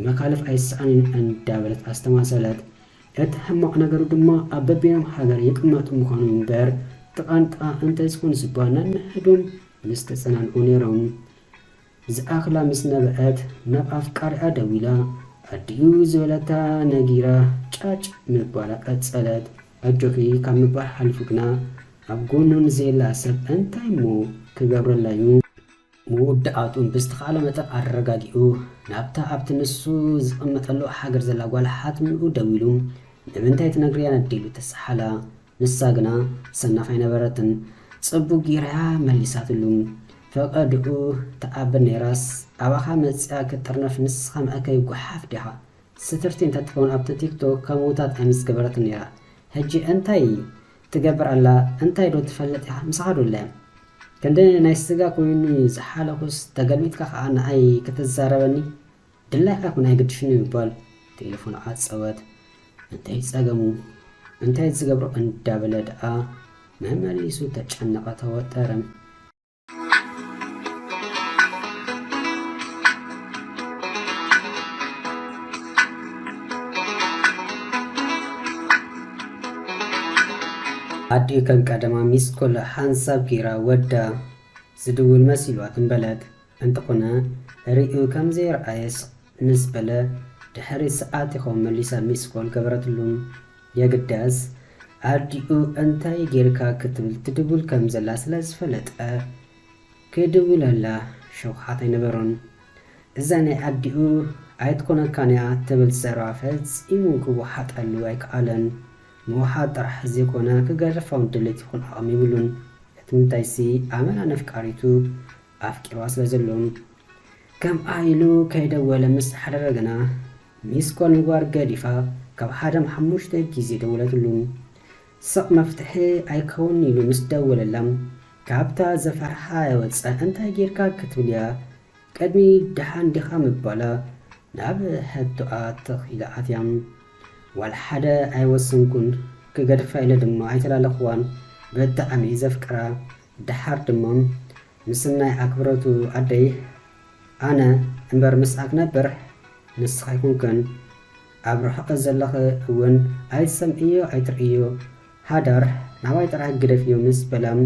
መካልፍ ኣይሰኣንን እንዳበለት ኣስተማሰለት እቲ ሕማቕ ነገሩ ድማ ኣብ በቢኖም ሃገር ይቅመጡ ምዃኑ እምበር ጥቃንጣ እንታይ ዝኾን ዝባል ነንሕዱም ምስ ተፀናንዑ ነይሮም ዝኣኽላ ምስ ነበአት ናብ ኣፍቃሪኣ ደው ኢላ ኣዲኡ ዝበለታ ነጊራ ጫጭ ምባላ ቀፀለት ኣጆኺ ካብ ምባል ሓሊፉ ግና ኣብ ጎኑን ዘየላ ሰብ እንታይ ሞ ክገብረላ እዩ መወዳእቱን ብዝተኻእለ መጠን ኣረጋጊኡ ናብታ ኣብቲ ንሱ ዝቕመጠሉ ሃገር ዘላ ጓል ሓትምኡ ደው ኢሉ ንምንታይ ትነግርያ ነዲሉ ተሰሓላ ንሳ ግና ሰናፍ ኣይነበረትን ፅቡቅ ጌራያ መሊሳትሉ ፈቐድኡ ተኣበን ነይራስ ኣባኻ መፅያ ክጥርነፍ ንስኻ መእከይ ጓሓፍ ዲኻ ስትርቲ እንተትኸውን ኣብቲ ቲክቶክ ከምውታት ኣይምስ ገበረትን ነይራ ሕጂ እንታይ ትገብር ኣላ እንታይ ዶ ትፈልጥ ኢኻ ምሳኻ ዶላ ክንደ ናይ ስጋ ኮይኑ ዝሓለኹስ ተገልሚጥካ ከዓ ንኣይ ክትዛረበኒ ድላይካ ኩን ኣይግድሽኒ ይባል ቴሌፎን ኣፀወት እንታይ ፀገሙ እንታይ ዝገብሮ እንዳበለ ደኣ መመሊሱ ተጨነቐ ተወጠረ ኣዲኡ ከም ቀደማ ሚስኮል ሓንሳብ ጌራ ወዳ ዝድውል መሲሏት እምበለት እንተኾነ ርኡ ከም ዘይረኣየስ ምስ በለ ድሕሪ ሰዓት ይኾን መሊሳ ሚስኮል ገበረትሉ የግዳስ ኣዲኡ እንታይ ጌርካ ክትብል ትድውል ከም ዘላ ስለ ዝፈለጠ ክድውለላ ሸውሓት ኣይነበሮን። እዛ ናይ ኣዲኡ ኣይትኮነካንያ ትብል ዘረባ ፈፂሙ ክወሓጠሉ ኣይከኣለን። ምውሓጥ ጥራሕ ዘይኮነ ክገርፋውን ድሌት ይኹን ዓቕሚ ይብሉን። እቲ ምንታይሲ ኣመና ነፍቃሪቱ ኣፍቂርዋ ስለ ዘሎን ከም ኢሉ ከይደወለ ምስ ሓደረ ግና ሚስኮል ምግባር ገዲፋ ካብ 1-5 ጊዜ ደውለትሉ ስቕ መፍትሒ ኣይከውን ኢሉ ምስ ደወለላ ካብታ ዘፈርሓ ይወፀ እንታይ ጌርካ ክትብልያ ቀድሚ ድሓን ዲኻ ምባላ ናብ ሕቶኣ ተኺላ ኣትያ ዋላ ሓደ ኣይወስንኩን ክገድፋ ኢለ ድማ ኣይተላለኽዋን ብጣዕሚ ዘፍቅራ ድሓር ድማ ምስናይ ኣክብረቱ ኣደይ ኣነ እምበር ምስኣክ ነበር ንስኻ ይኩንከን ኣብ ርሑቕ ዘለኸ እውን ኣይትሰምዕዮ ኣይትርእዮ ሃዳር ናባይ ጥራሕ ግደፍዮ ምስ በላም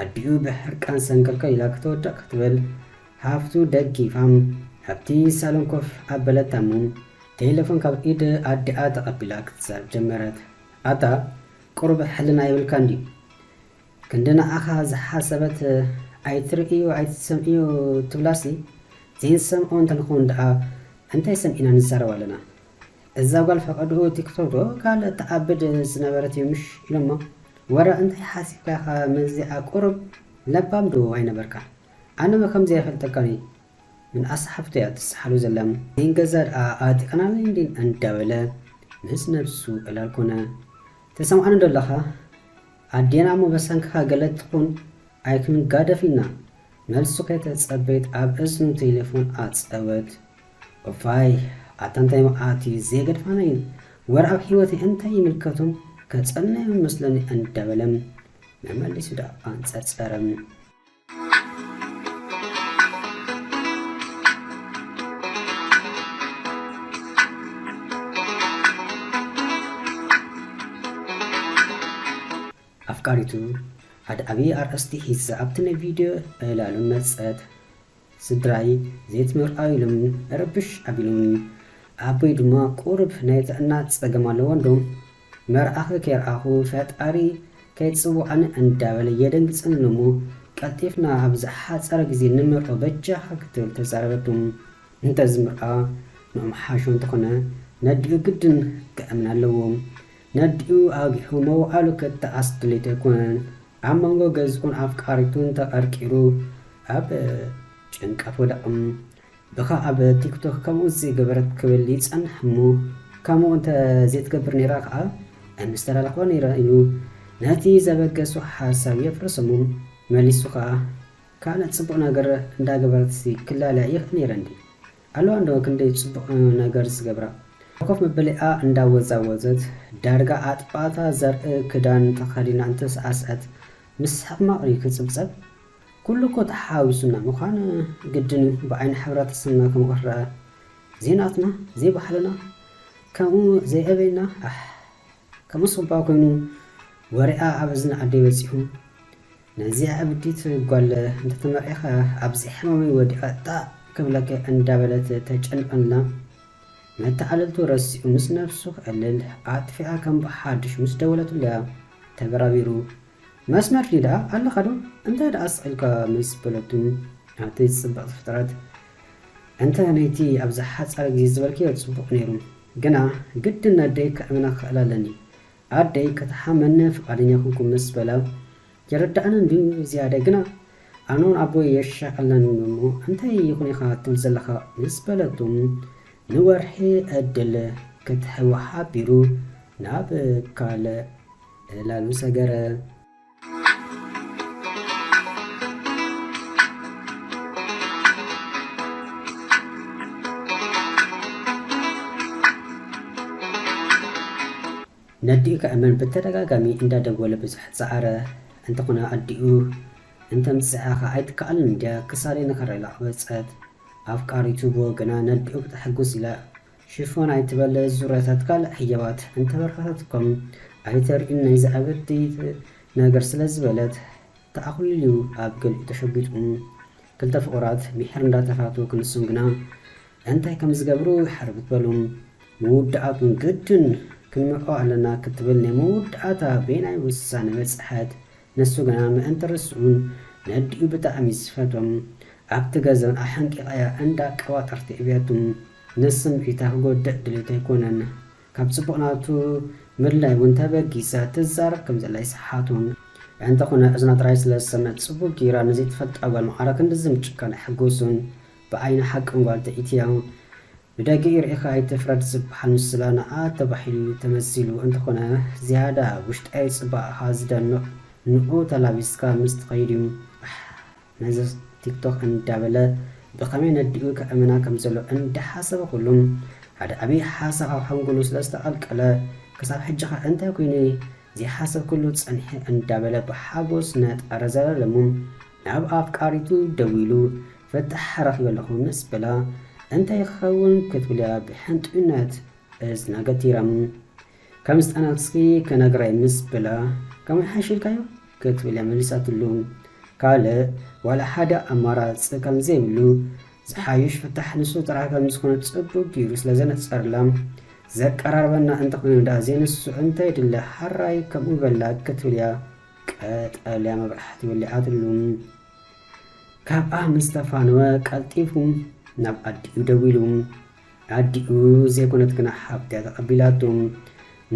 ኣዲኡ ብሕርቃን ሰንከልካ ኢላ ክትወድቕ ክትብል ሃፍቱ ደጊፋም ኣብቲ ሳሎን ኮፍ ኣበለታሙ ቴሌፎን ካብ ኢድ ኣዲኣ ተቐቢላ ክትዛረብ ጀመረት። ኣታ ቁርብ ሕልና ይብልካ እንዲ ክንድንኣኻ ዝሓሰበት ኣይትርእዮ ኣይትሰምዕዮ ትብላሲ ዘይንሰምዖ እንተንኸውን ደኣ እንታይ ሰምዒና ንዛረብ ኣለና። እዛ ጓል ፈቐድኡ ቲክቶክ ካልእ ተዓብድ ዝነበረት እዩ ምሽ ኢሎሞ ወረ እንታይ ሓሲብካ ኢኻ መዚኣ ቁርብ ለባም ዶ ኣይነበርካ ኣነ ከምዚ ኣይፈልጠካኒ ምን ኣስሓብቶ እያ ትሰሓሉ ዘላ ይን ገዛ ደኣ ኣጢቐናለይ እንዲን እንዳበለ ምስ ነብሱ እላልኮነ ተሰምዓኑ ደለኻ ኣዴና እሞ በሰንክኻ ገለት ትኹን ኣይክንጋደፊና መልሱ ከይተፀበይት ኣብ እዝኑ ቴሌፎን ኣፀወት ኦፋይ ኣታ እንታይ መዓት እዩ ዘይገድፋና እዩ ወረ ኣብ ሂወተይ እንታይ ይምልከቶም ከፀናዮ መስለኒ እንዳበለም መመሊሱ ዳ ኣንፀርፀረም። ኣፍቃሪቱ ሓደ ዓብዪ ኣርእስቲ ሒዛ ኣብቲ ናይ ቪድዮ እላሉ መፀት ስድራይ ዘይትምርኣዩ ኢሎም ረብሽ ኣቢሎም ኣቦይ ድማ ቁርብ ናይ ጥዕና ፀገም ኣለዎ እንዶም መርኣኺ ከይረኣኹ ፈጣሪ ከይፅውዓኒ እንዳበለ የደንግፀኒ እሞ ቀልጢፍና ኣብ ዝሓፀረ ግዜ ንምርኦ በጃኻ ክትብል ተዛረበቶም። እንተዝምርኣ ንኦም እንተኾነ ነዲኡ ግድን ክእምን ኣለዎም። ነዲኡ ኣጊሑ መውዓሉ ከተኣስ ድሌት ኣይኮነን። ኣብ መንጎ ገዝኡን ኣፍቃሪቱን ተቐርቂሩ ኣብ ጭንቀት ወደቕም ብኻ ኣብ ቲክቶክ ከምኡ ዘይገበረት ክብል ይፀንሕ እሞ ከምኡ እንተ ዘይትገብር ነይራ ከዓ ኣይምስተላለኽዋ ነይራ ኢሉ ነቲ ዘበገሱ ሓሳብ የፍርሰሙ መሊሱ ከዓ ካልእ ፅቡቕ ነገር እንዳገበረት ክላለያ ይኽእል ነይረ እንዲ ኣለዋ እንዶ ክንደይ ፅቡቕ ነገር ዝገብራ ኮፍ መበሊኣ እንዳወዛወዘት ዳርጋ ኣጥባታ ዘርኢ ክዳን ተኸዲና እንተሰዓስዐት ምስ ሕማቕ ክፅብፀብ ኩሉ እኮ ተሓዊሱና ምዃኑ ግድን ብዓይኒ ሕብረተሰብና ከምኡ ክረአ ዜናትና ዘይባህልና ከምኡ ዘይአበይና ከምኡ ፅባቅ ኮይኑ ወሪኣ ኣብ እዝኒ ዓደይ በፂሑ ነዚኣ ዕብዲት ጓል እንተተመሪኻ ኣብዚ ሕማመይ ወዲኣ ጣ ክብለከ እንዳበለት ተጨንቀንላ መተዓለልቱ ረሲኡ ምስ ነፍሱ ክዕልል ኣጥፊኣ ከም ብሓድሽ ምስ ደወለቱለያ ተበራቢሩ መስመር ሊዳ ኣለኻ ዶ እንታይ ደኣ ስኢልካ ምስ በለቱ ኣብቲ ዝፅበቕ ፍጥረት እንተ ነይቲ ኣብ ዝሓፀረ ግዜ ዝበልክዮ ፅቡቕ ነይሩ ግና ግድን ኣደይ ክእምና ክኽእል ኣለኒ ኣደይ ከተሓመነ ፍቃደኛ ኩንኩ ምስ በላ የረዳእነ እንዲሁ ዝያደ ግና ኣነውን ኣቦይ የሻቀለኒ እሞ እንታይ ይኹን ኢኻ ትብል ዘለኻ ምስ በለቱም ንወርሒ ዕድል ክትህቦ ሓቢሩ ናብ ካልእ እላሉ ሰገረ። ነዲኡ ከእመን ብተደጋጋሚ እንዳደወለ ብዙሕ ፀዓረ እንተኾነ ኣዲኡ እንተምፅኣኻ ኣይትከኣልን እንድያ ክሳለይ ንኸረላ ወፀት ኣፍቃሪቱ ብወገና ነዲኡ ክትሕጉስ ኢላ ሽፎን ኣይትበለ ዙረታት ካልእ ሕያባት እንተበረኸተትኩም ኣይተርእዩን ናይ ዝኣበዲ ነገር ስለዝበለት ተኣኽሊሉ ኣብ ገሊኡ ተሸጊጡ ክልተ ፍቑራት ብሕር እንዳተፋቱ ክንሱም ግና እንታይ ከም ዝገብሩ ይሓርብ ትበሉ ምውድኣቱን ግድን ክንምዕኦ ኣለና ክትብል ናይ መወዳእታ ቤናይ ውሳነ በፅሐት ነሱ ግና ምእንቲ ርስዑን ነዲኡ ብጣዕሚ ዝፈቶም ኣብቲ ገዛን ኣብ ሓንቂቓያ እንዳቀዋጠርቲ እብያቱም ንስምዒታ ክጎድእ ድሌት ኣይኮነን ካብ ጽቡቕናቱ ምድላይ እውን ተበጊሳ ትዛረብ ከም ዘላ ይስሓቶም እንተኾነ እዝና ጥራይ ስለዝሰምዐት ጽቡቕ ጌራ ንዘይትፈልጣ ጓል ማዕረ ክንዲ ዝምጭካን ኣይሕጎሱን ብዓይኒ ሓቅን ጓል ተኢትያ ብደጊ ርኢኻ ኣይትፍረድ ዝበሃል ምስላ ንኣ ተባሂሉ ተመሲሉ እንተኾነ ዝያዳ ውሽጣዊ ጽባቕኻ ዝደንቕ ንኡ ተላቢስካ ምስ ትኸይድ እዩ ነዚ ቲክቶክ እንዳበለ ብኸመይ ነዲኡ ከእምና ከም ዘሎ እንዳሓሰበ ኩሉም ሓደ ዓብዪ ሓሳብ ኣብ ሓንጎሉ ስለዝተቐልቀለ ክሳብ ሕጂ ኸ እንታይ ኮይኑ ዘይሓሰብ ኩሉ ፀኒሐ እንዳበለ ብሓጎስ ነጣረ ዘለለሙ ናብ ኣፍቃሪቱ ደው ኢሉ ፍታሕ ረኺበለኹ ምስ በላ እንታይ ክኸውን ክትብልያ ብሕንጡነት እዝና ገቲራም ከም ዝጠናስኪ ከነግራይ ምስ በላ ከመይ ሓሽልካዮ ክትብልያ መሊሳትሉ ካልእ ዋላ ሓደ ኣማራፂ ከም ዘይብሉ ዝሓዩሽ ፍታሕ ንሱ ጥራሕ ከም ዝኾነ ጽቡቕ ገይሩ ስለዘነፀርላ ዘቀራርበና እንተኾይኑ ዳ ዘይንሱ እንታይ ድለ ሓራይ ከምኡ በላ ክትብልያ ቀጠልያ መብራሕቲ ወሊዓትሉ ካብኣ ምስ ተፋነወ ቀልጢፉ ናብ ኣዲኡ ደው ኢሉ ኣዲኡ ዘይኮነት ግና ሓብትያ ተቐቢላቱ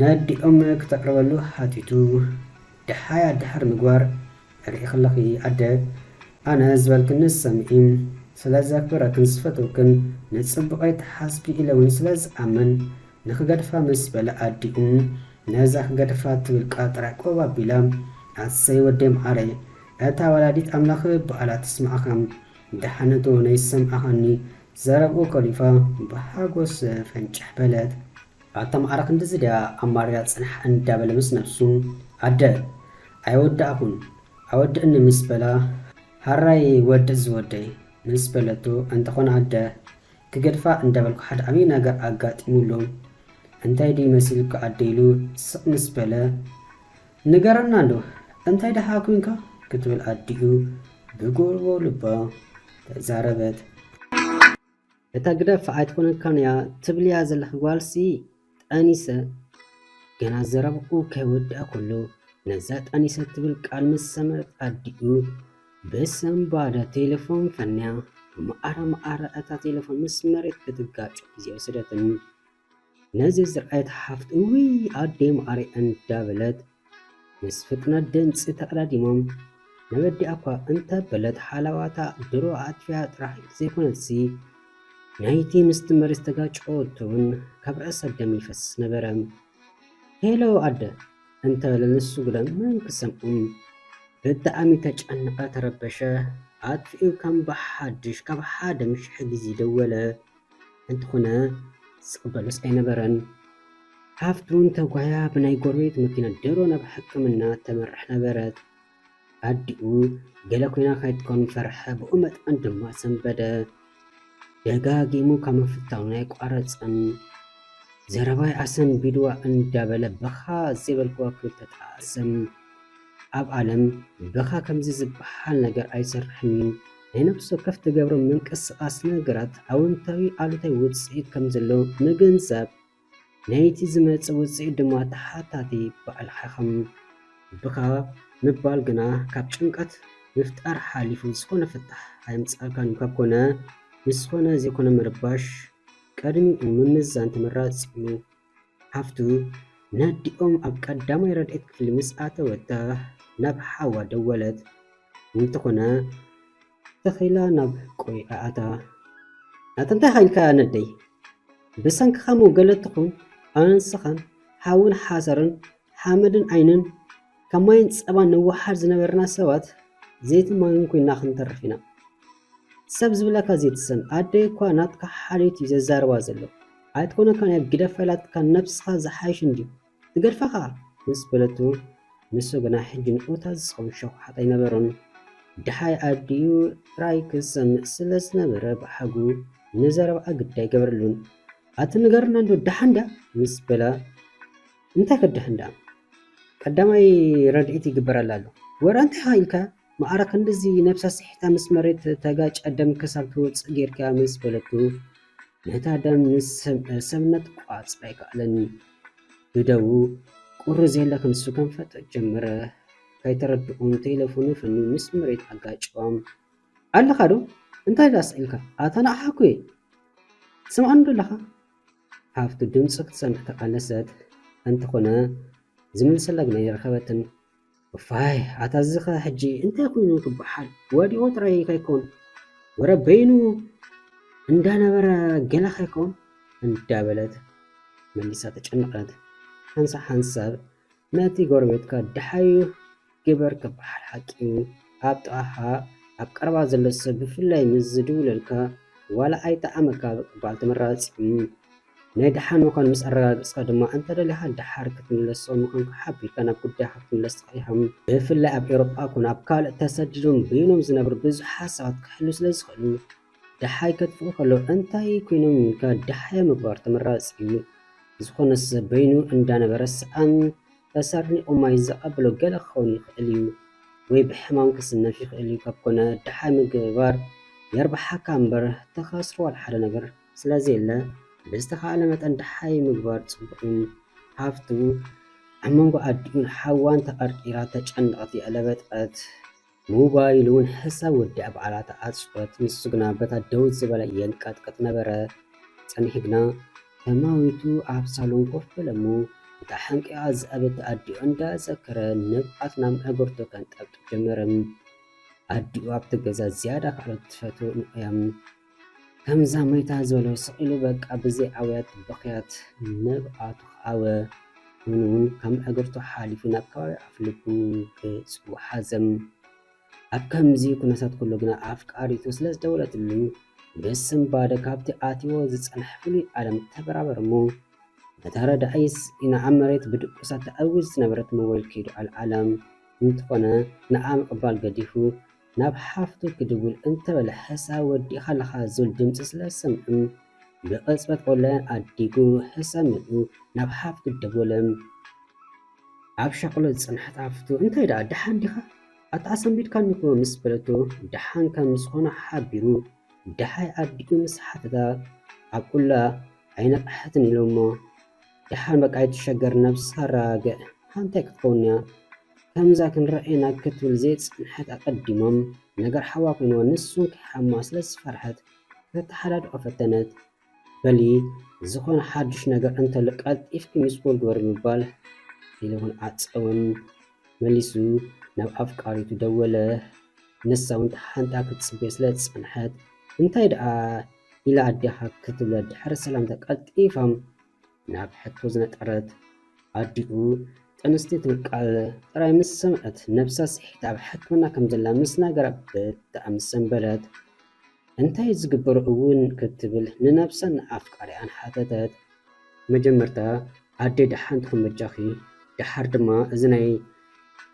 ነዲኦም ክተቅርበሉ ሓቲቱ ድሓያ ድሕር ምግባር ርኢ ኸለኺ ኣደ ኣነ ዝበልክን ሰምዒ ስለዘክብረክን ዝፈትውክን ንጽቡቐይ ተሓስቢ ኢለ እውን ስለዝኣምን ንኽገድፋ ምስ በለ ኣዲኡ ነዛ ክገድፋ ትብል ቃል ጥራይ ቆብ ኣቢላ ኣሰይ ወደይ መዓረ እታ ወላዲት ኣምላኽ በዓላ ትስማዓኻ ድሓነቶ ናይ ሰምዓኻኒ ዘረብኡ ከሊፋ ብሓጎስ ፈንጭሕ በለት ኣታ መዓረ ክንዲ ዝድያ ኣማርያ ጽንሕ እንዳበለ ምስ ነፍሱ ኣደ ኣይወዳእኹን ኣወድእኒ ምስ በላ ሃራይ ወዲ ዝወደይ ምስ በለቱ እንተኾነ ኣደ ክገድፋ እንዳበልኩ ሓደ ዓብዪ ነገር ኣጋጢሙሉ እንታይ ዲ መሲልካ ኣደይሉ ስቕ ምስ በለ ንገረና ኣሎ እንታይ ደሓ ኩንካ ክትብል ኣዲኡ ብጎርቦ ልባ ተዛረበት እታ ግደፍ ኣይትኮነካንያ ትብልያ ዘለኺ ጓልሲ ጠኒሰ ገና ዘረብኡ ከይወድአ ኩሉ ነዛ ጠኒሰ ትብል ቃል ምስ ሰምዐት ኣዲኡ ብሰንባዳ ቴሌፎን ፈንያ መዓረ እታ ቴሌፎን ምስ መሬት ክትጋጭ ግዜ ወሰደትን ነዚ ዝረአየት ሓፍቲ እውይ ኣደይ መዓረ እንዳበለት ምስ ፍጥነት ድምፂ ተቐዳዲሞም ነበዲኣ እኳ እንተበለት ሓላዋታ ድሮ ኣጥፍያ ጥራሕ ዘይኮነትሲ ናይቲ ምስቲ መሬት ዝተጋጭወቱን ካብ ርእሳ ደም ይፈስስ ነበረ ሄሎ ኣደ እንተበለ ንሱ ግደ ምን ክሰምዑ ብጣዕሚ ተጨነቐ ተረበሸ ኣጥፊኡ ከም ብሓድሽ ካብ ሓደ ምሽሕ ግዜ ደወለ እንትኾነ ዝቕበሉስ ኣይነበረን ሓፍቱን ተጓያ ብናይ ጎረቤት መኪና ድሮ ናብ ሕክምና ተመርሕ ነበረት ኣዲኡ ገለ ኮይና ካይትኮን ፈርሐ ብኡ መጠን ድማ ሰንበደ ደጋጊሙ ካብ ምፍታው ናይ ቋረፀን ዘረባይ ኣሰን ቢድዋ እንዳበለ በኻ ዘይበልክዋ ክብል ተጣሰም ኣብ ዓለም በኻ ከምዚ ዝበሃል ነገር ኣይሰርሕን ናይ ነፍሲ ወከፍ ትገብሮ ምንቅስቓስ ነገራት ኣወንታዊ ኣሉታዊ ውፅኢት ከም ዘሎ ምግንዛብ ናይቲ ዝመፅእ ውፅኢት ድማ ተሓታቲ ባዕልኻ ከም ብኻ ምባል ግና ካብ ጭንቀት ምፍጣር ሓሊፉ ዝኾነ ፍታሕ ኣይምፃእካን እዩ ካብ ኮነ ንስኾነ ዘይኮነ ምርባሽ ቀድሚኡ ምምዛን ተመራፂ እዩ ሓፍቱ ነዲኦም ኣብ ቀዳማይ ረድኤት ክፍሊ ምስ ኣተወታ ናብ ሓዋ ደወለት እንተኾነ ተኺላ ናብ ቆይዓ ኣታ እንታይ ኻይልካ ነደይ ብሰንኪኻ ገለትኹም ኣነንስኻን ሓውን ሓሰርን ሓመድን ዓይንን ካብ ማይን ፀባን ንወሓድ ዝነበርና ሰባት ዘይቲ ማይን ኮይና ክንተርፍ ኢና ሰብ ዝብለካ ዘይትሰም ኣደይ እኳ ናትካ ሓልዮት እዩ ዘዛረባ ዘሎ ኣይትኮነካ ናይ ግደፈላትካ ነብስኻ ዝሓይሽ እንድዩ ትገድፋኻ ምስ በለቱ ንሱ ግና ሕጂ ንኡታ ዝኸውን ሸውሓት ኣይነበሮን ድሓይ ኣዲኡ ራይ ክሰምዕ ስለ ዝነበረ ብሓጉ ንዘረብኣ ግዳይ ገበረሉን ኣቲ ንገርና እንዶ ድሓ እንዳ ምስ በላ እንታይ ከድሕ እንዳ ቀዳማይ ረድኤት ይግበረላ ኣሎ ወራ እንታይ ኢልካ ማዕረክ እንደዚ ነብሳ ስሒታ ምስ መሬት ተጋጭ ደም ክሳብ ትወፅእ ጌርካ ምስ በለቱ ነታ ደም ምስ ሰብነት ቋፅራ ይከኣለኒ ብደው ቁርዝ የለክ ንሱ ከንፈጥእ ጀመረ ከይተረድኡን ቴሌፎኑ ፍኒ ምስ መሬት ኣጋጭዋም ኣለኻ ዶ እንታይ ዳስኢልካ ኣተናኣሓኩ ትስምዖኒ ዶ ኣለኻ ሃፍቱ ድምፂ ክትሰምዕ ተቃለሰት እንተኾነ ዝምልሰላ ግና ይረኸበትን እፋይ ኣታዝኸ ሕጂ እንታይ ኮይኑ ክበሓል ወዲኦ ጥራይ ከይኮን ወረበይኑ እንዳነበረ ገላ ከይኮን እንዳበለት መሊሳ ተጨነቐት ሓንሳብ ነቲ ጎረቤትካ ድሓዩ ግበር ክበሓል ሓቂዩ ኣብ ጥቓኻ ኣብ ቀረባ ዘሎ ሰብ ብፍላይ ምስ ዝድውለልካ ዋላ ኣይጠዓመካ ክበሃል ተመራፂ ናይ ድሓን ምዃን ምስ ኣረጋግፅካ ድማ እንተደሊኻ ድሓር ክትምለሶ ምዃንካ ሓቢርካ ናብ ጉዳይካ ክትምለስ ትኽኢኻ ብፍላይ ኣብ ኤውሮጳ ኮነ ኣብ ካልእ ተሰዲዶም በይኖም ዝነብሩ ብዙሓት ሰባት ክሕሉ ስለ ዝኽእሉ ድሓይ ከጥፍኡ ከለዉ እንታይ ኮይኖም ኢልካ ድሓያ ምግባር ተመራፂ እዩ ዝኾነ ሰብ በይኑ እንዳነበረ ሰኣን ተሰርኒቑ ማይ ዘቐብሎ ገለ ክኸውን ይኽእል እዩ ወይ ብሕማም ክስነፍ ይኽእል እዩ ካብ ኮነ ድሓይ ምግባር የርባሓካ እምበር ተኸስርዋል ሓደ ነገር ስለዘየለ ብዝተኻእለ መጠን ድሓይ ምግባር ፅቡቕ እዩ ሃፍቱ ኣብ መንጎ ኣዲኡን ሓዋን ተቐርቂራ ተጨንቐት የዕለበጠት ሞባይል እውን ሕሳብ ወዲ ኣብ ዓላታ ኣፅወት ንሱ ግና በታ ደው ዝበለ የንቀጥቀጥ ነበረ ፀኒሑ ግና ተማዊቱ ኣብ ሳሎን ኮፍ በለሙ እታ ሓንቂኣ ዝኣበተ ኣዲኡ እንዳዘከረ ንብኣት ናብ እግርቶ ከንጠብጥ ጀመረ ኣዲኡ ኣብቲ ገዛ ዝያዳ ካልኦት ትፈትው ንቆያም ከምዛ መይታ ዝበሎ ስቂሉ በቃ ብዘይ ዓውያት በኽያት ንብኣቱ ከዓወ እውን ከም እግርቶ ሓሊፉ ናብ ከባቢ ኣፍልቡ ገፁ ሓዘም ኣብ ከምዚ ኩነታት ኩሉ ግና ኣፍቃሪቱ ስለ ዝደወለትሉ ብስምባደ ካብቲ ኣትዎ ዝፀንሐ ፍሉይ ዓለም ተበራበር እሞ ነታ ረዳኢስ ኢና ኣብ መሬት ብድቁሳት ተኣውዝ ዝነበረት ሞባይል ከይዱ ኣልዓላም እንትኾነ ንኣ ምቕባል ገዲፉ ናብ ሓፍቱ ክድውል እንተበለ ሕሳብ ወዲእኻ ኣለኻ ዝብል ድምፂ ስለሰምዑ ብቕፅበት ቆላያን ኣዲጉ ሕሳብ መልኡ ናብ ሓፍቱ ደወለ ኣብ ሸቕሎ ዝፀንሐት ሓፍቱ እንታይ ደኣ ድሓን ዲኻ ኣተኣሰንቢድካኒ እኮ ምስ በለቶ ድሓን ከም ዝኾነ ሓቢሩ ድሓይ ኣዲኡ ምስ ሓተታ ኣብ ቁላ ኣይነቕሐትን ኢሎ እሞ ድሓን በቃ ኣይትሸገር ነብስኻ ራግዕ እንታይ ክትከውን እያ ከምዛ ክንረአየና ክትብል ዘይፅንሐት ኣቐዲሞም ነገር ሓዋ ኮይንዎ ንሱን ከይሓማ ስለ ዝፈርሐት ከተተሓዳድቆ ፈተነት በሊ ዝኾነ ሓዱሽ ነገር እንተሎ ቀልጢፍኪ ሚስኮል ግበር ምባል ቴሌፎን ዓፀወን መሊሱ ናብ ኣፍቃሪቱ ደወለ ንሳ እውን ሓንታ ክትፅበዮ ስለ ዝፀንሐት እንታይ ደኣ ኢላ ኣዲኻ ክትብለ ድሕሪ ሰላምታ ቀልጢፋም ናብ ሕቶ ዝነጠረት ኣዲኡ ጥንስቲ ትብቃል ጥራይ ምስ ሰምዐት ነብሳ ስሒት ኣብ ሕክምና ከም ዘላ ምስ ነገራ ብጣዕሚ ሰንበለት እንታይ ዝግበሩ እውን ክትብል ንነብሰን ኣፍቃሪኣን ሓተተት መጀመርታ ኣዴ ድሓን ትኹመጃኺ ድሓር ድማ እዚ ናይ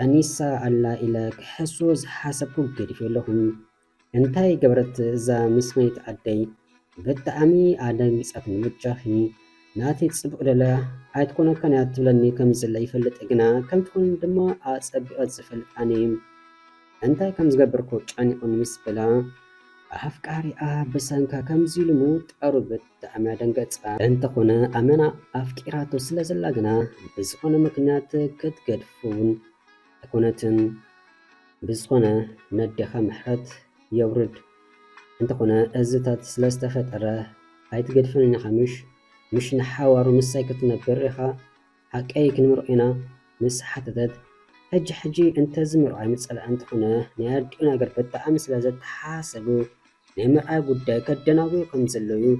ኣኒሳ ኣላ ኢለ ክሕሶ ዝሓሰብኩ ገዲፍ ኣለኹም እንታይ ገበረት እዛ ምስ መይት ኣደይ ብጣዕሚ ኣደንጊፃት ንምጃኺ ናተይ ፅቡቅ ደለ ኣይትኮነካን እያ ትብለኒ ከም ዘላ ይፈልጥ ግና ከም ትኮን ድማ ኣፀቢቐት ዝፈልጥ ኣነ እንታይ ከም ዝገበርኮ ጫኒቑን ምስ በላ ኣፍቃሪኣ ብሰንካ ከምዚ ኢሉ ምውጣሩ ብጣዕሚ ኣደንገፃ እንተኾነ ኣመና ኣፍቂራቶ ስለ ዘላ ግና ብዝኾነ ምክንያት ክትገድፈውን ኣይኮነትን ብዝኾነ ነዴኻ ምሕረት የውርድ እንተኾነ እዝታት ስለ ዝተፈጠረ ኣይትገድፈን ኢኻ مش نحاور مساكت نبرخا حقي كنمرئنا مس حتتت حجي انت زمر عي مسألة انت هنا نيادينا قرب التعامس لازد حاسبو نمرأة قدى كدناوي قمزلو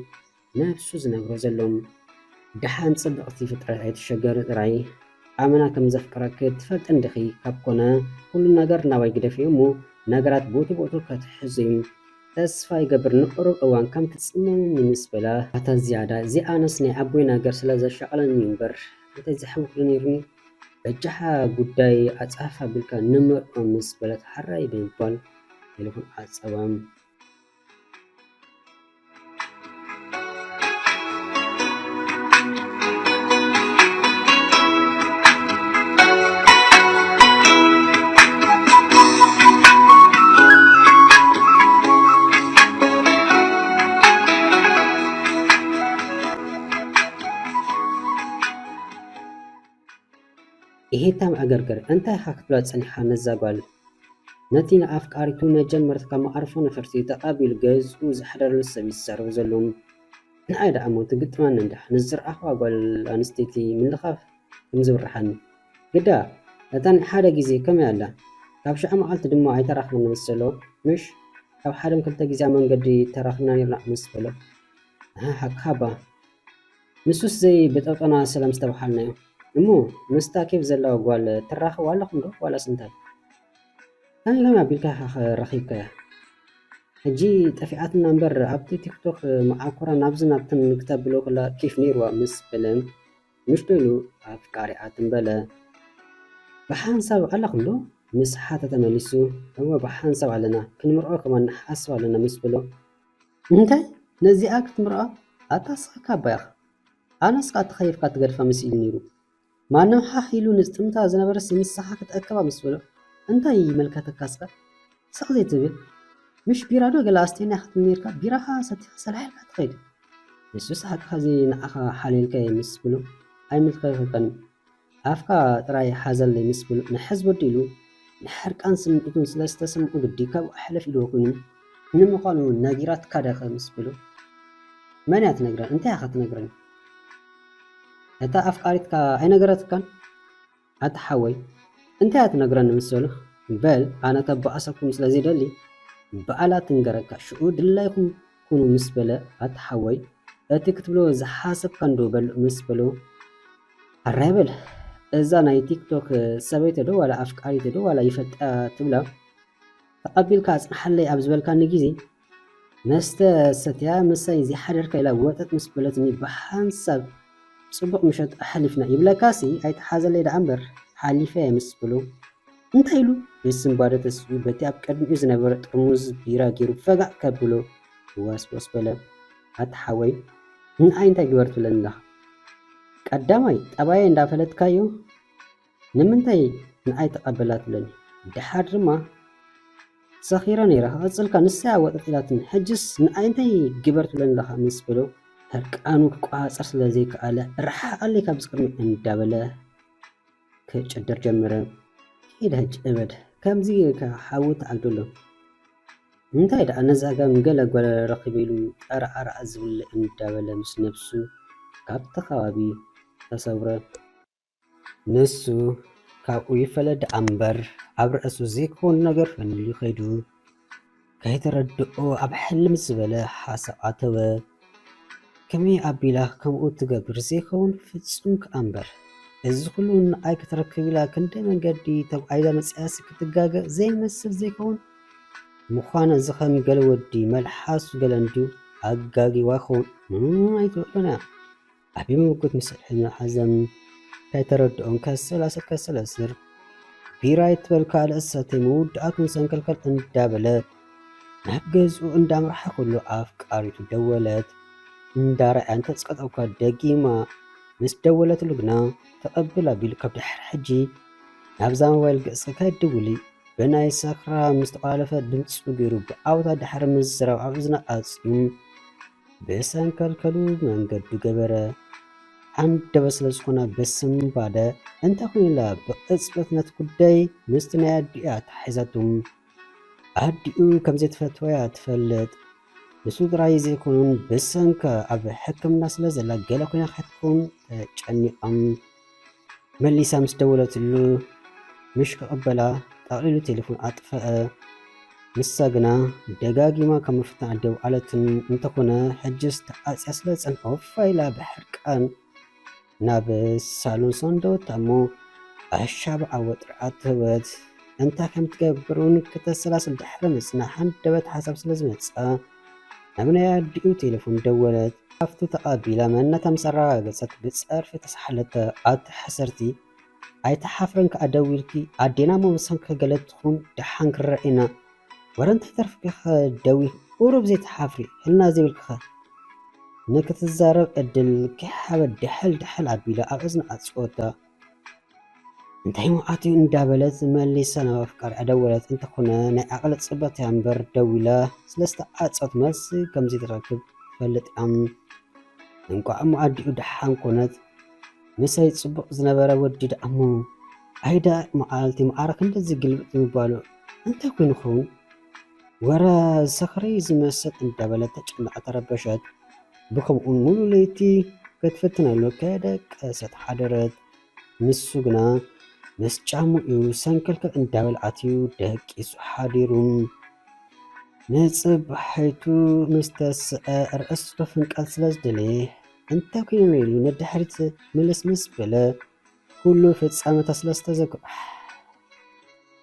نفسو زنقرو زلوم دحان صدقتي فترة عيد الشجر رأي أمنا كم زفكرك تفلت اندخي كابكونا كل نقر نواي قد في يومو نقرات بوتو كتحزيم تسفاي قبر نقرب اوان كم تسمن بالنسبة له حتى زيادة زي أنس ني أبوي ناقر سلازة شغلة نيمبر انت زحوك لنيرني بجحا قداي أتعافى بالكا نمر بالنسبة له حراي بينبال تليفون أتعوام إهتم أجرجر أنت هكتبلت سني حنزاقال نتينا أفكاري تو مجمرت كما أعرفون نفرتي تقابل جاز وزحرر للسبي السعر وزلهم نعيد عمو تقط ما نندح نزر أخوة أنستيتي من لخاف مزور رحني قدا لتاني حالة جزي كم يلا كابش أما قلت دمو أي تراخنا نمسلو مش أو حالة كنت جزي من قدي تراخنا نرنع مسبلو ها حق هابا نسوس زي بتقطنا سلام استوحلنا يوم مو مستا كيف زلا وقال تراخ ولا خمرو ولا سنتاي كان لما بيلك رخيبك هجي تفعاتنا نبر أبتي تيك توك مع كورا نابزنا بتن نكتب له كلا كيف نيروا مس بلم مش دلو أفكاري عاتم بلا بحانسا على خمرو مس حتى تملسو هو بحانسا علينا كن مرأة كمان نحاسو علينا مس بلو انت نزي أكت مرأة أتاسخ كابايخ أنا سقط خايف كاتقر فمسيل نيرو ما نمحا حيلو نستمتع زنبر سمسحا كتأكبا مسبلو انت ملكة كاسكا سقزي تبي مش بيرادو قلاستين أخت ميركا بيراها سلحيل كاتخيد نسوس حق خزي نعخا حاليل كي مسبلو أي ملكة كان أفكا تراي حازل لي مسبلو نحزبو ديلو نحرك أنسم إتون سلاستا سمعو قديكا وأحلف إلو كونو نمو قانو ناقيرات كاداخا مسبلو مانيات نقران انت أخت نقران أتا أفكاريتك أي نقرات كان أتحوي انت أتنقران مسولو بل أنا تبقى أساكم سلازي دالي بقالات نقرأك شعود الله يكون كونوا مسبلة أتحوي أتكتبلو زحاسب كندو بل مسبلو الرابل إذا ناي تيك توك سبيت دو ولا أفكاري دو ولا يفت تبلا تقبل كاس محلي أبزبل كان نجيزي مستا ستيا مساي زي حرر كيلا وقتت مسبلتني بحانسب صبق مشت أحلفنا يبلا كاسي أي تحازل لي دعنبر حالفة مسبلو انتايلو بسم بارة تسوي بتي أبكر إذن برت كموز بيرا جيرو فقع كبلو واس بلا أتحوي من أين تجبرت لنا قدامي أباي اندافلت كايو نمنتاي من أي تقبلات لني دحار ما سخيرا نيرا أصل كان الساعة وقتلاتن حجس من أين تاي جبرت لنا خمس بلو هرك أنو كقاس أصل زيك على رح علي كابسكر من دابلا كجدر جمرة كده أبد كم زي كحاوت عدلو انتاي دا نزاقا مقلق ولا رقبيلو أرع أزول دابلا مس نفسو كابتا خوابي تصورة نسو كابو يفلد أمبر عبر أسو زيكون نقر فنلي خيدو كي تردقو أب حلم زبالة حاسا عتوى كمي أبيلا كمو تقبر زيكون فتسونك أمبر إذا كلون أي كتركبلا كنت من قدي تب أيضا مسأسي كتقاقا زي مسل زيكون مخانا زخم قلودي ملحاس قلندو أقاقي واخون أي تقولنا أبي موكت مسل حنا حزم كي تردقون كسلاسر بيرايت بالكال أساتي مود أكون سنكالكال اندابلت نحقز وإندام رح كله أفكاري تدولت اندار أنت تسقط أو كدقيمة مس دولت لبنان تقبل بالكب دحر حجي نابزان والقصة كدولي بناي ساكرا مستقالفة دمتس وقيرو بأوتا دحر مزرا وعوزنا أصيم بسان كالكالو من قدو قبرة عند بسلس خونا بسن بعد انت خوين لا بأسبتنا تقدي مستنا يدئات حيزاتهم أدئو كمزيت فتوية تفلت نسود رايزي يكونون بسنك أب حكم ناس لازلا قالا كوين حتكون جاني مليسا مستولت له مش كقبلا تقليلو تليفون أطفاء مساقنا دقاقي ما كمفتنا عدو على انتقونا حجز تقاسي أسلت أن أوفايلا بحركان ناب سالون صندو تامو الشعب عوض رعاتبت انت كم تقبرون كتسلاسل دحرمس نحن دبت حسب سلازمت نبنا يدئو تليفون دولت أفتو تقابيلا من تمسرا قصت بتصرف تسحلت حسرتي أي تحفرنك أدويلكي أدينا موسنك قلت تخون دحانك الرئينا ورنت ترف بخ دوي قروب زي تحفري هلنا زي بالكخ نكت الزارب أدل كحابة دحل عبيلا أعزن أتصوتا انتهي معاتي اندابلت مالي سنة وفكار أدولت انت خونا نعقلت صبت ينبر دويلا سلسة أتصوت مالسي كم زي تراكب فلت انكو عمو عديو دحان كونت مسايد صبق زنبارا ودي دعمو أيدا معالتي معارك أنت زقلبت مبالو أنت كون خون ورا سخري زمسك أنت بلتك أن أتربشت بكم أن مولو ليتي كتفتنا لو كادك ستحضرت مسوغنا مسجامو إيو سنكلك أنت بالعتيو دك إسو حاضرون نصب حيتو مستس رأس فنك أسلاس دليه أنت كون ميلو ندحرت ملس مسبلا كله في تسعة تسلاس تزكو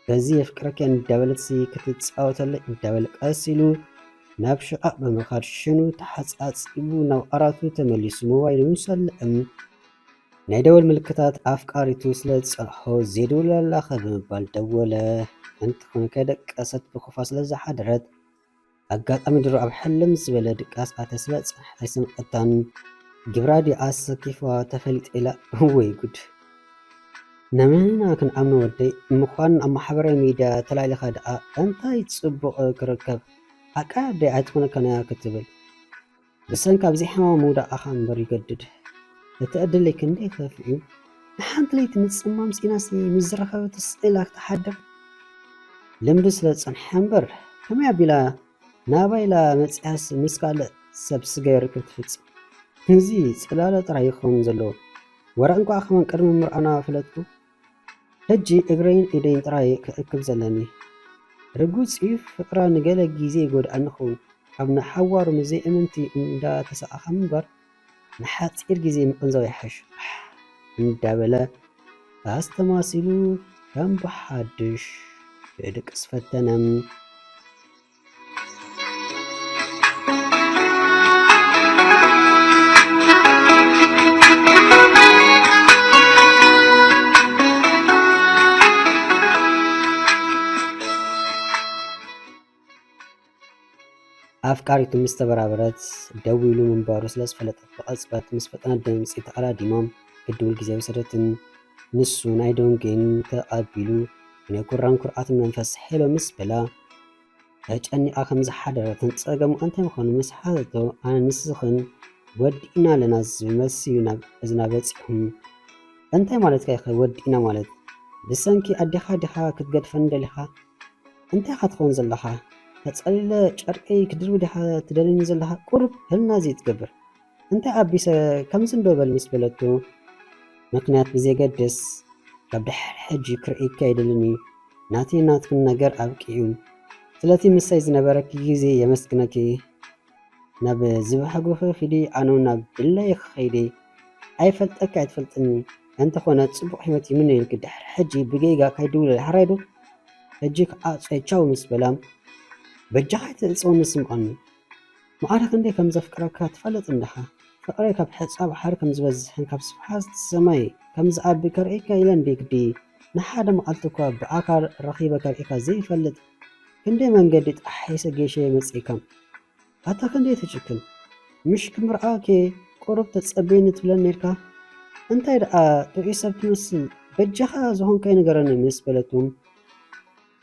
بزي يفكرك أن الدولة سي كتتصاوت اللي الدولة قاسلو نابشو أقب مخارشنو تحس أتصيبو نو أراتو تمليسو موبايلو نسلم نايدول ملكتات أفكاريتو سلت صحو زيدو للاخ بمبال دولة أنت خون كدك أسد بخفاص لزا حدرت أقات أمدرو أب حلم زبالة دكاس أتسلت صح أيسن قطان جبرادي أسا كيفوا تفلت إلا هو يقود نمنا كن أمن ودي مخوان أما حبر ميدا تلاقي خدعة أنت يتصبق كركب أكاد دي أتكون كنا كتبل بس أنك بزي حما مودا أخان بري قدد لتأدل لك اندي خافئو نحانت لي تنتصمم سيناسي مزرخة تسئلك تحدر لمدس لتصن حنبر كما يبلا نابا إلا متسعس مسكال سبس غير كتفتس نزي سلالة ترايخون زلو ورأنكو أخمان كرم مرأنا فلتكو هجي إغرين إيدين تراي كأكب زلاني رجوز إيف فقرا نجالة جيزي يقول أنخو أبنا حوار مزي أمنتي إندا تسعى خمبر نحات إرجزي مقنزوي حش ندابلا أستماسيلو كم بحادش بيدك أسفتنم أفكاري مستبرابرت دويلو من باروس لاس فلت بقصبات مسفتنا دمس إتعالى ديمام كدول جزاوي سرتن نسو نايدون جين كأبيلو من يكران كرات من انفس حلو مسبلا هج أني أخم زحادرة تنصاقمو أنت مخون مسحادتو أنا نسخن ودينا لناز بمسيونا أزنابتهم أنت مالت كيخ ودينا مالت بسانكي أدخا دخا كتقد فندلخا أنت خاتخون زلخا هتصلي شرقي كدرو دحا تدلني زلها قرب هلنا زي تقبر انت عبيسة كم زندو بالمسبلتو مكنات بزي قدس كبدح حجي كرئي كايدلني ناتي ناتكن نقر أبكيو ثلاثي مسايز نبارك يزي يمسكنكي ناب زبحة قوفة فيدي عنو ناب بالله يخيدي أي فلتك عد فلتني أنت خونا تصبح حمتي مني الكدح حجي بقيقا كايدول الحرايدو حجيك عاصي تشاو مسبلام بجحت تصون نسمعني معارك عندي كم زفكرك تفلت عندها فقريك بحصاب حرك كم زبزحن كم سبحاز السماي كم زعب بكرئيك إلى بيك دي نحاد مقالتك بآكار رخيبة كرئيك زي فلت كندي من قدت أحيس جيشي مسئكم حتى كندي تشكل مش كمرآكي قرب تتصبين تبلن نيركا انت يدعى تؤيسب تمثل بجحا زهون كي نقرن مسبلتهم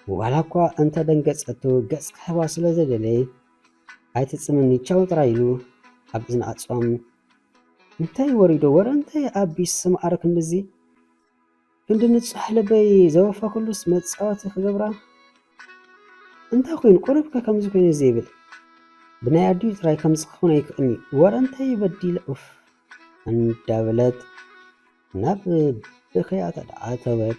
وعلاقوا أنت دنقص أتو قص حواسل زدلي عايت تسمني تشاو ترايلو أبزن أتصام انتي وريدو ور انتي أبي السم عرك النزي كنت نتصح لبي زوفا كل سمت صوتي خبرة انت أخوين قربك كم زكين زيبل بناي عديو تراي كم زخونا يكأني ور انتي بدي لأف انت بلد ناب بخيات العاتوات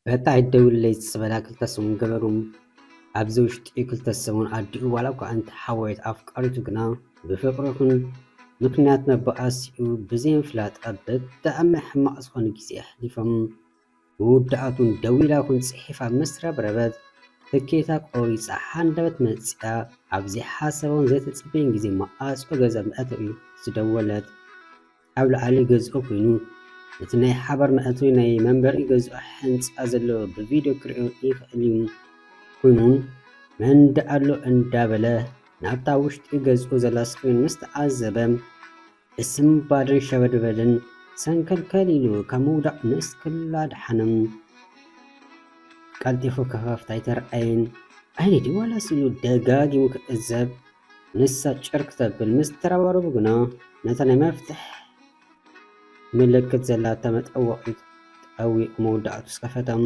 بهتا عدو اللي تسبلا كل تسمون قبروم أبزوش كل تسمون عدو ولو كأنت حويت أفكارتو قنا بفقركن مكنات مبقاسيو بزين فلات أبد تأمح ما أصخون كيسي أحلفهم ودعاتون دويلا كنت صحيفة مصر بربد تكيتاك قويسا حاندبت مزيا أبزي حاسبون زي تتسبين جزي ما أسو غزب مأتوي سدولت أول علي جزء كينو نتناي حبر مأتوي ناي منبر جزء حنس أزلو بفيديو كريون إيخاليون كينون من دعالو اندابله نابتا وشت جزء زلاسكين مستعزبم اسم بادن شبد بدن سنكل كاليلو كمودع نسكلا دحنم قلتفو كفاف تايتر أين ዓይነይ ድዩ ዋላ ሲሉ ደጋጊሙ ክዕዘብ ንሳ ጭርክ ተብል ምስ ተረባረቡ ግና ነታ ናይ መፍትሕ ምልክት ዘላታ መጠወቒት ጠዊቕ መወዳእቱ ስከፈተም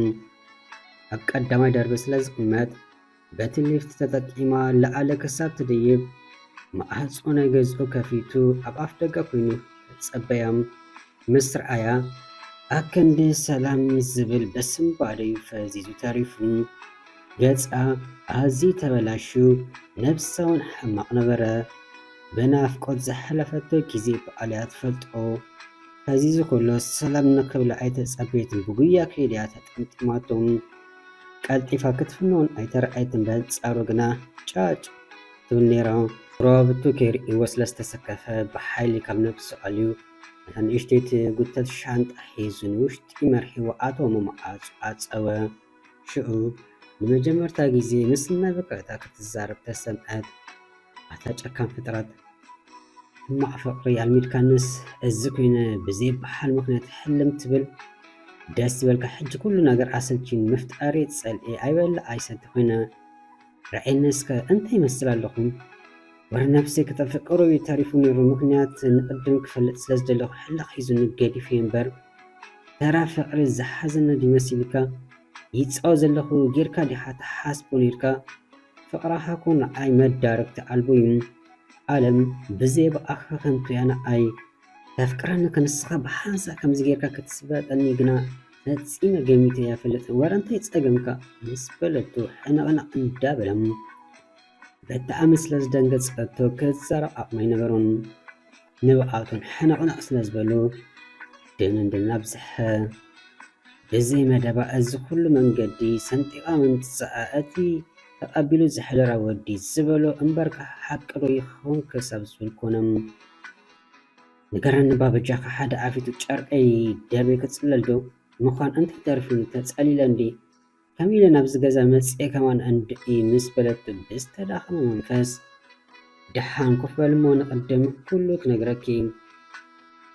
ኣብ ቀዳማይ ደርቢ ስለ ዝቕመጥ በቲ ሊፍት ተጠቂማ ለኣለ ክሳብ ትድይብ ማዕጾ ናይ ገዝኡ ከፊቱ ኣብ ኣፍ ደገ ኮይኑ ተጸበያ ምስ ረኣያ ኣብ ክንዲ ሰላም ዝብል በስምባደዩ ፈዚዙ ተሪፉ ገጻ ኣዝዩ ተበላሽዩ ነብሳውን ሕማቕ ነበረ። ብናፍቆት ዘሓለፈቶ ግዜ በኣልያ ትፈልጦ ፈዚዙ ኩሎ ሰላም ንክብላ ኣይተጸበየትን ብጉያ ከይድያ ተጠምጢማቶም ቀልጢፋ ክትፍንውን ኣይተረኣየትን በንጻሩ ግና ጫጭ ትብል ነይራ። ሮብቱ ከይርእይዎ ስለዝተሰከፈ ብሓይሊ ካብ ነብሱ ኣልዩ ነታ ንእሽተይቲ ጉተት ሻንጣ ሒዙ ንውሽጢ መርሒቡ ኣቶም ማዕጾ ኣፀወ። ሽዑ ንመጀመርታ ግዜ ምስ ነበቀታ ክትዛረብ ተሰምዐት። ኣታ ጨካን ፍጥረት ሕማቕ ፍቕሪ ኣልሚድካንስ እዚ ኮይነ ብዘይበሓል ምክንያት ሕልም ትብል ደስ ዝበልካ ሕጂ ኩሉ ነገር ኣሰልቺን ምፍጣሪ ፀልኢ ኣይበላ ኣይሰቲ ኮይነ ረኣየነስከ እንታይ ይመስል ኣለኹም ወረ ነፍሰይ ከተፈቀሩ ተሪፉ ነይሩ ምክንያት ንቅድም ክፈልጥ ስለዝደለኹ ሕልኽ ሒዙኒ ገዲፍ እምበር ተራ ፍቕሪ ዝሓዘነ ድመሲልካ ይፃው ዘለኹ ጌርካ ዲኻ ተሓስቦ ነርካ ፍቕራኻ ኮን ንዓይ መዳረግቲ ኣልቦ እዩ ዓለም ብዘይ በኣኻ ከንቱ ያ ንዓይ ተፍቅረኒ ከንስኻ ብሓንሳእ ከምዚ ጌርካ ክትስበጠኒ ግና ፈፂመ ገሚተ ያፈለጥ ወረ እንታይ ፀገምካ ምስ በለቱ ሕነቕናቕ እንዳበለም በጣዕሚ ስለዝደንገጸቶ ክዛረብ ኣቕሚ ኣይነበሮን። ንብኣቱን ሕነቕናቕ ስለዝበሉ ድንድን ኣብዝሐ ብዘይ መደባ እዚ ኩሉ መንገዲ ሰንጢቓ ምምፅኣ እቲ ተቐቢሉ ዝሕደራ ወዲ ዝበሎ እምበርካ ሓቅዶ ይኸውን ክሳብ ዝብል ኮነም ንገረኒ ባበጃኻ ሓደ ኣፊቱ ጨርቀይ ደበ ክፅለል ዶ ምዃን እንታይ ተርፊኑ ተጸሊለ እንዲ ከሚለ ናብዚ ገዛ መፅኤ ከማን እንድኢ ምስ በለቱ ብዝተዳኸመ መንፈስ ድሓን ኮፍ በልሞ ንቕድም ኩሉ ክነግረኪ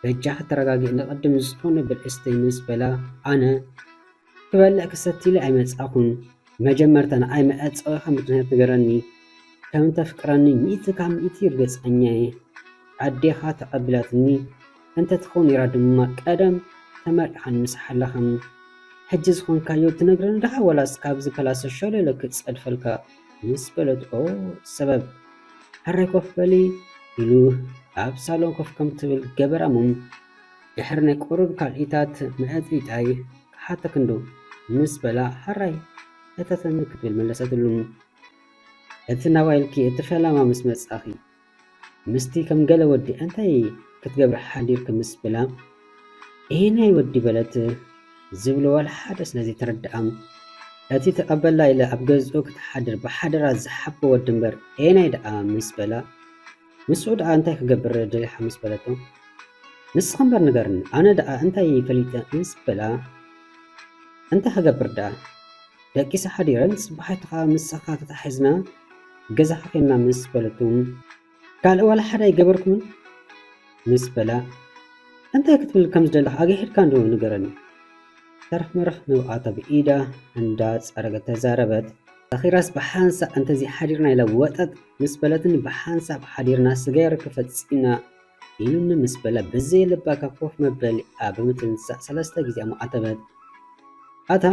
በጃኽ ተረጋጊእ ንቕድም ዝኾነ ብልእስተይ ምስ በላ ኣነ ክበልዕ ክሰቲለ ኣይመጻኹን መጀመርታ ንዓይ መዕፀዊኻ ምክንያት ንገረኒ ከም ተፍቅረኒ ሚእቲ ካብ ሚእቲ ይርገፀኛ ኣዴኻ ተቐቢላትኒ እንተትኾን ነይራ ድማ ቀደም ተመሪኻን ምስ ሓላኸም ሕጂ ዝኾንካዮ ትነግረኒ ድኻ ወላስ ካብዚ ፐላሰ ሸለለ ክፀድፈልካ ምስ በለቱ ሰበብ ሃራይ ኮፍ በሊ ኢሉ ኣብ ሳሎን ኮፍ ከም ትብል ገበራሞም ድሕሪ ናይ ቁሩብ ካልኢታት መዕጥሊጣይ ክሓተክንዶ ምስ በላ ሃራይ እተተኒ ክትብል መለሰትሉ። እቲ ናባይልኪ እቲ ፈላማ ምስ መጻኺ ምስቲ ከም ገለ ወዲ እንታይ ክትገብር ሓዲርክ ምስ በላ ናይ ወዲ በለት ዝብሎ ዋላ ሓደ ስለዚ ተረድኣም እቲ ተቐበላ ኢለ ኣብ ገዝኡ ክትሓድር ብሓደራ ዝሓቦ ወዲ እምበር ናይ ደኣ ምስ በላ ምስኡ ደኣ እንታይ ክገብር ደሊኻ ምስ በለቶ ንስኻ እምበር ንገርኒ ኣነ ደኣ እንታይ ፈሊጠ ምስ በላ እንታይ ክገብር ደኣ ደቂሳ ሓዲረን ጽባሓትኻ ምስኻ ተታሒዝና ገዛኻ ኸና ምስ በለቱ ካልእ ዋላ ሓደ ኣይገበርኩምን ምስ በላ እንታይ ክትብል ከም ዝደለኻ ኣገይሕድካ እንዶ ንገረኒ ተረፍ መረፍ ንብኣታ ብኢዳ እንዳ ጸረገት ተዛረበት ኣኺራስ ብሓንሳእ እንተዚ ሓዲርና ኢለ ወጠጥ ምስ በለትኒ ብሓንሳእ ብሓዲርና ስጋይር ክፈፂምና ኢሉኒ ምስ በላ ብዘይ ልባካ ኮፍ መበሊኣ ብምትንሳእ 3 ግዜ ማዓተበት ኣታ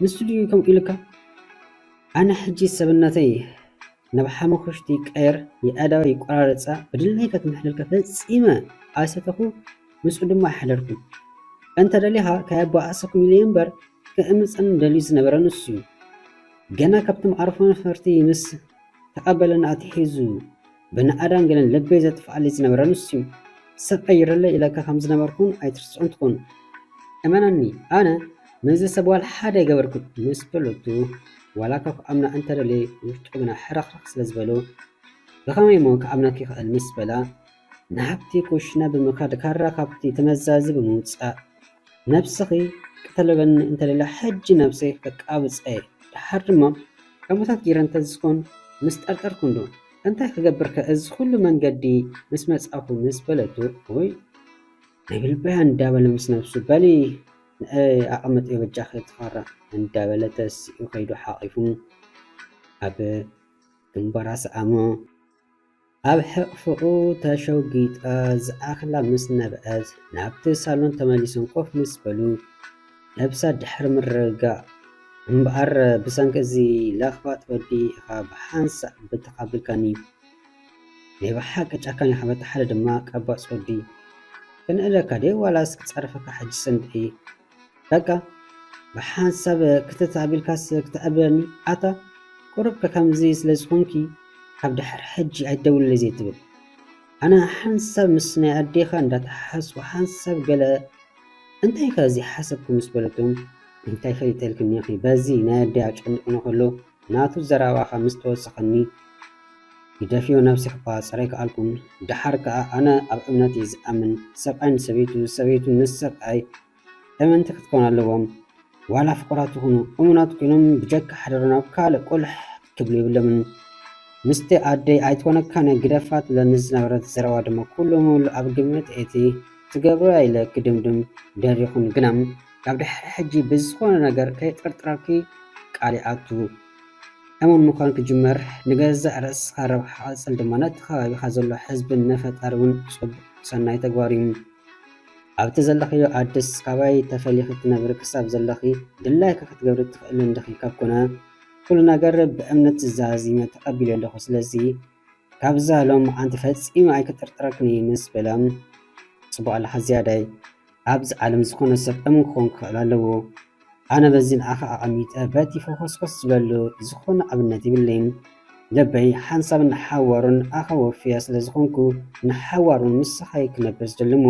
ንሱ ድዩ ከምኡ ኢልካ ኣነ ሕጂ ሰብነተይ ናብ ሓመኹሽቲ ቀየር የኣዳዊ ይቆራረፃ ብድልናይ ክትምሕልልከ ፈፂመ ኣሰተኹ ምስኡ ድማ ኣይሓደርኩም እንተ ደሊኻ ከየባኣሰኩም ኢለ እምበር ክእምፀን ደልዩ ዝነበረ ንሱ እዩ ገና ካብቶም ዓርፎ ነፈርቲ ምስ ተቐበለና ኣትሒዙ ብንኣዳን ገለን ልበይ ዘጥፍኣለይ ዝነበረ ንሱ እዩ ሰብ ቀይረለ ኢለካ ከም ዝነበርኩን ኣይትርስዑ እንትኾኑ እመናኒ ኣነ ምዝ ሰብ ዋላ ሓደ ይገበርኩት ምስ በለቱ ዋላካ ክኣምና እንተደለየ ውሽጡ ግና ሕረኽረኽ ስለ ዝበሎ ብኸመይ ሞ ክኣምናክ ይኽእል ምስ በላ ንሃብቲ ኩሽና ብምኻድ ካራ ካብቲ ተመዛዚ ብምውፃእ ነብስኺ ቅተለበኒ እንተደለ ሕጂ ነብሰይ ከቃብፀ ድሓር ድማ ከምኡታት ጌረ እንተዝኮን ምስ ጠርጠርኩ ዶ እንታይ ክገብርከ እዚ ኩሉ መንገዲ ምስ መጻኹ ምስ በለቱ ወይ ናይ ብልበያ እንዳበለ ምስ ነብሱ በሊ ኣቐመጥ የበጃኸ ትኻራ እንዳበለ ተሲኡ ከይዱ ሓቒፉ ኣብ ግንባራ ሰኣሞ ኣብ ሕቕፍቑ ተሸጊጣ ዝኣኽላ ምስ ነበአት ናብቲ ሳሎን ተመሊሶም ኮፍ ምስ በሉ ነብሳ ድሕሪ ምርግጋእ እምበኣር ብሰንኪ እዚ ለኽባጥ ወዲ ኢኻ ብሓንሳእ ብተቐብልካኒ ናይ ብሓቂ ጨካኒ ኢኻ በቲ ሓደ ድማ ቀባፅ ወዲ ክንእለካ ደ ዋላስ ክፀርፈካ ሕጂ ሰንድዒ በቃ ብሓንሳብ ክትተኣቢልካስ ክትኣብለኒ ኣታ ቁርብካ ከምዚ ስለ ዝኾንኪ ካብ ድሕሪ ሕጂ ኣይትደውልለይ ዘይትብል ኣነ ሓንሳብ ምስ ናይ ኣዴኻ እንዳተሓስቡ ሓንሳብ ገለ እንታይ ከዚ ሓሰብኩ ምስ በለቶም እንታይ ፈሊጠልክኒ ኺ በዚ ናይ ኣዴ ኣጨኒቑኒ ከሎ ናቱ ዘረባኻ ምስ ተወሰኸኒ ይደፍዮ ነብሲ ክቋፀረ ይከኣልኩን ድሓር ከዓ ኣነ ኣብ እምነት እየ ዝኣምን ሰብኣይ ንሰበይቱ ሰበይቱ ምስ ሰብኣይ እመንቲ ክትኮን ኣለዎም ዋላ ፍቁራት ይኹኑ እሙናት ኮይኖም ብጀካ ሓደሮ ናብ ካልእ ቆልሕ ክብሉ የብሎምን ምስቲ ኣደይ ኣይትኮነካ ናይ ግደፋት ብለኒ ዝነበረት ዘረባ ድማ ኩሉ ሙሉ ኣብ ግምት እቲ ትገብሮ ኢለ ክድምድም ደሪኹን ግናም ካብ ድሕሪ ሕጂ ብዝኾነ ነገር ከይጥርጥራልኪ ቃሊኣቱ እሙን ምዃን ክጅመር ንገዛእ ርእስኻ ረብሓ ቅፅል ድማ ነቲ ከባቢኻ ዘሎ ህዝብን ነፈጣሪ እውን ፅቡቅ ሰናይ ተግባር እዩ ኣብቲ ዘለኽዮ ኣድስ ካባይ ተፈሊኺ ትነብር ክሳብ ዘለኺ ድላይካ ክትገብሪ ትኽእል እንድኺ ካብ ኮነ ኩሉ ነገር ብእምነት ዝዛዚመ ተቐቢሉ ኣለኹ ስለዚ ካብዛ ሎም ኣንቲ ፈፂሙ ኣይክጥርጥረክኒ ምስ በላም ፅቡቅ ኣለኻ ዝያዳይ ኣብዚ ዓለም ዝኾነ ሰብ እሙን ክኾን ክኽእል ኣለዎ ኣነ በዚ ንኣኻ ኣቐሚጠ በቲ ፎኮስኮስ ዝበሉ ዝኾነ ኣብነት ይብለይን ለበይ ሓንሳብ ንሓዋሩን ኣኻ ወፍያ ስለ ዝኾንኩ ንሓዋሩን ምስኻይ ክነብር ዝደልሞ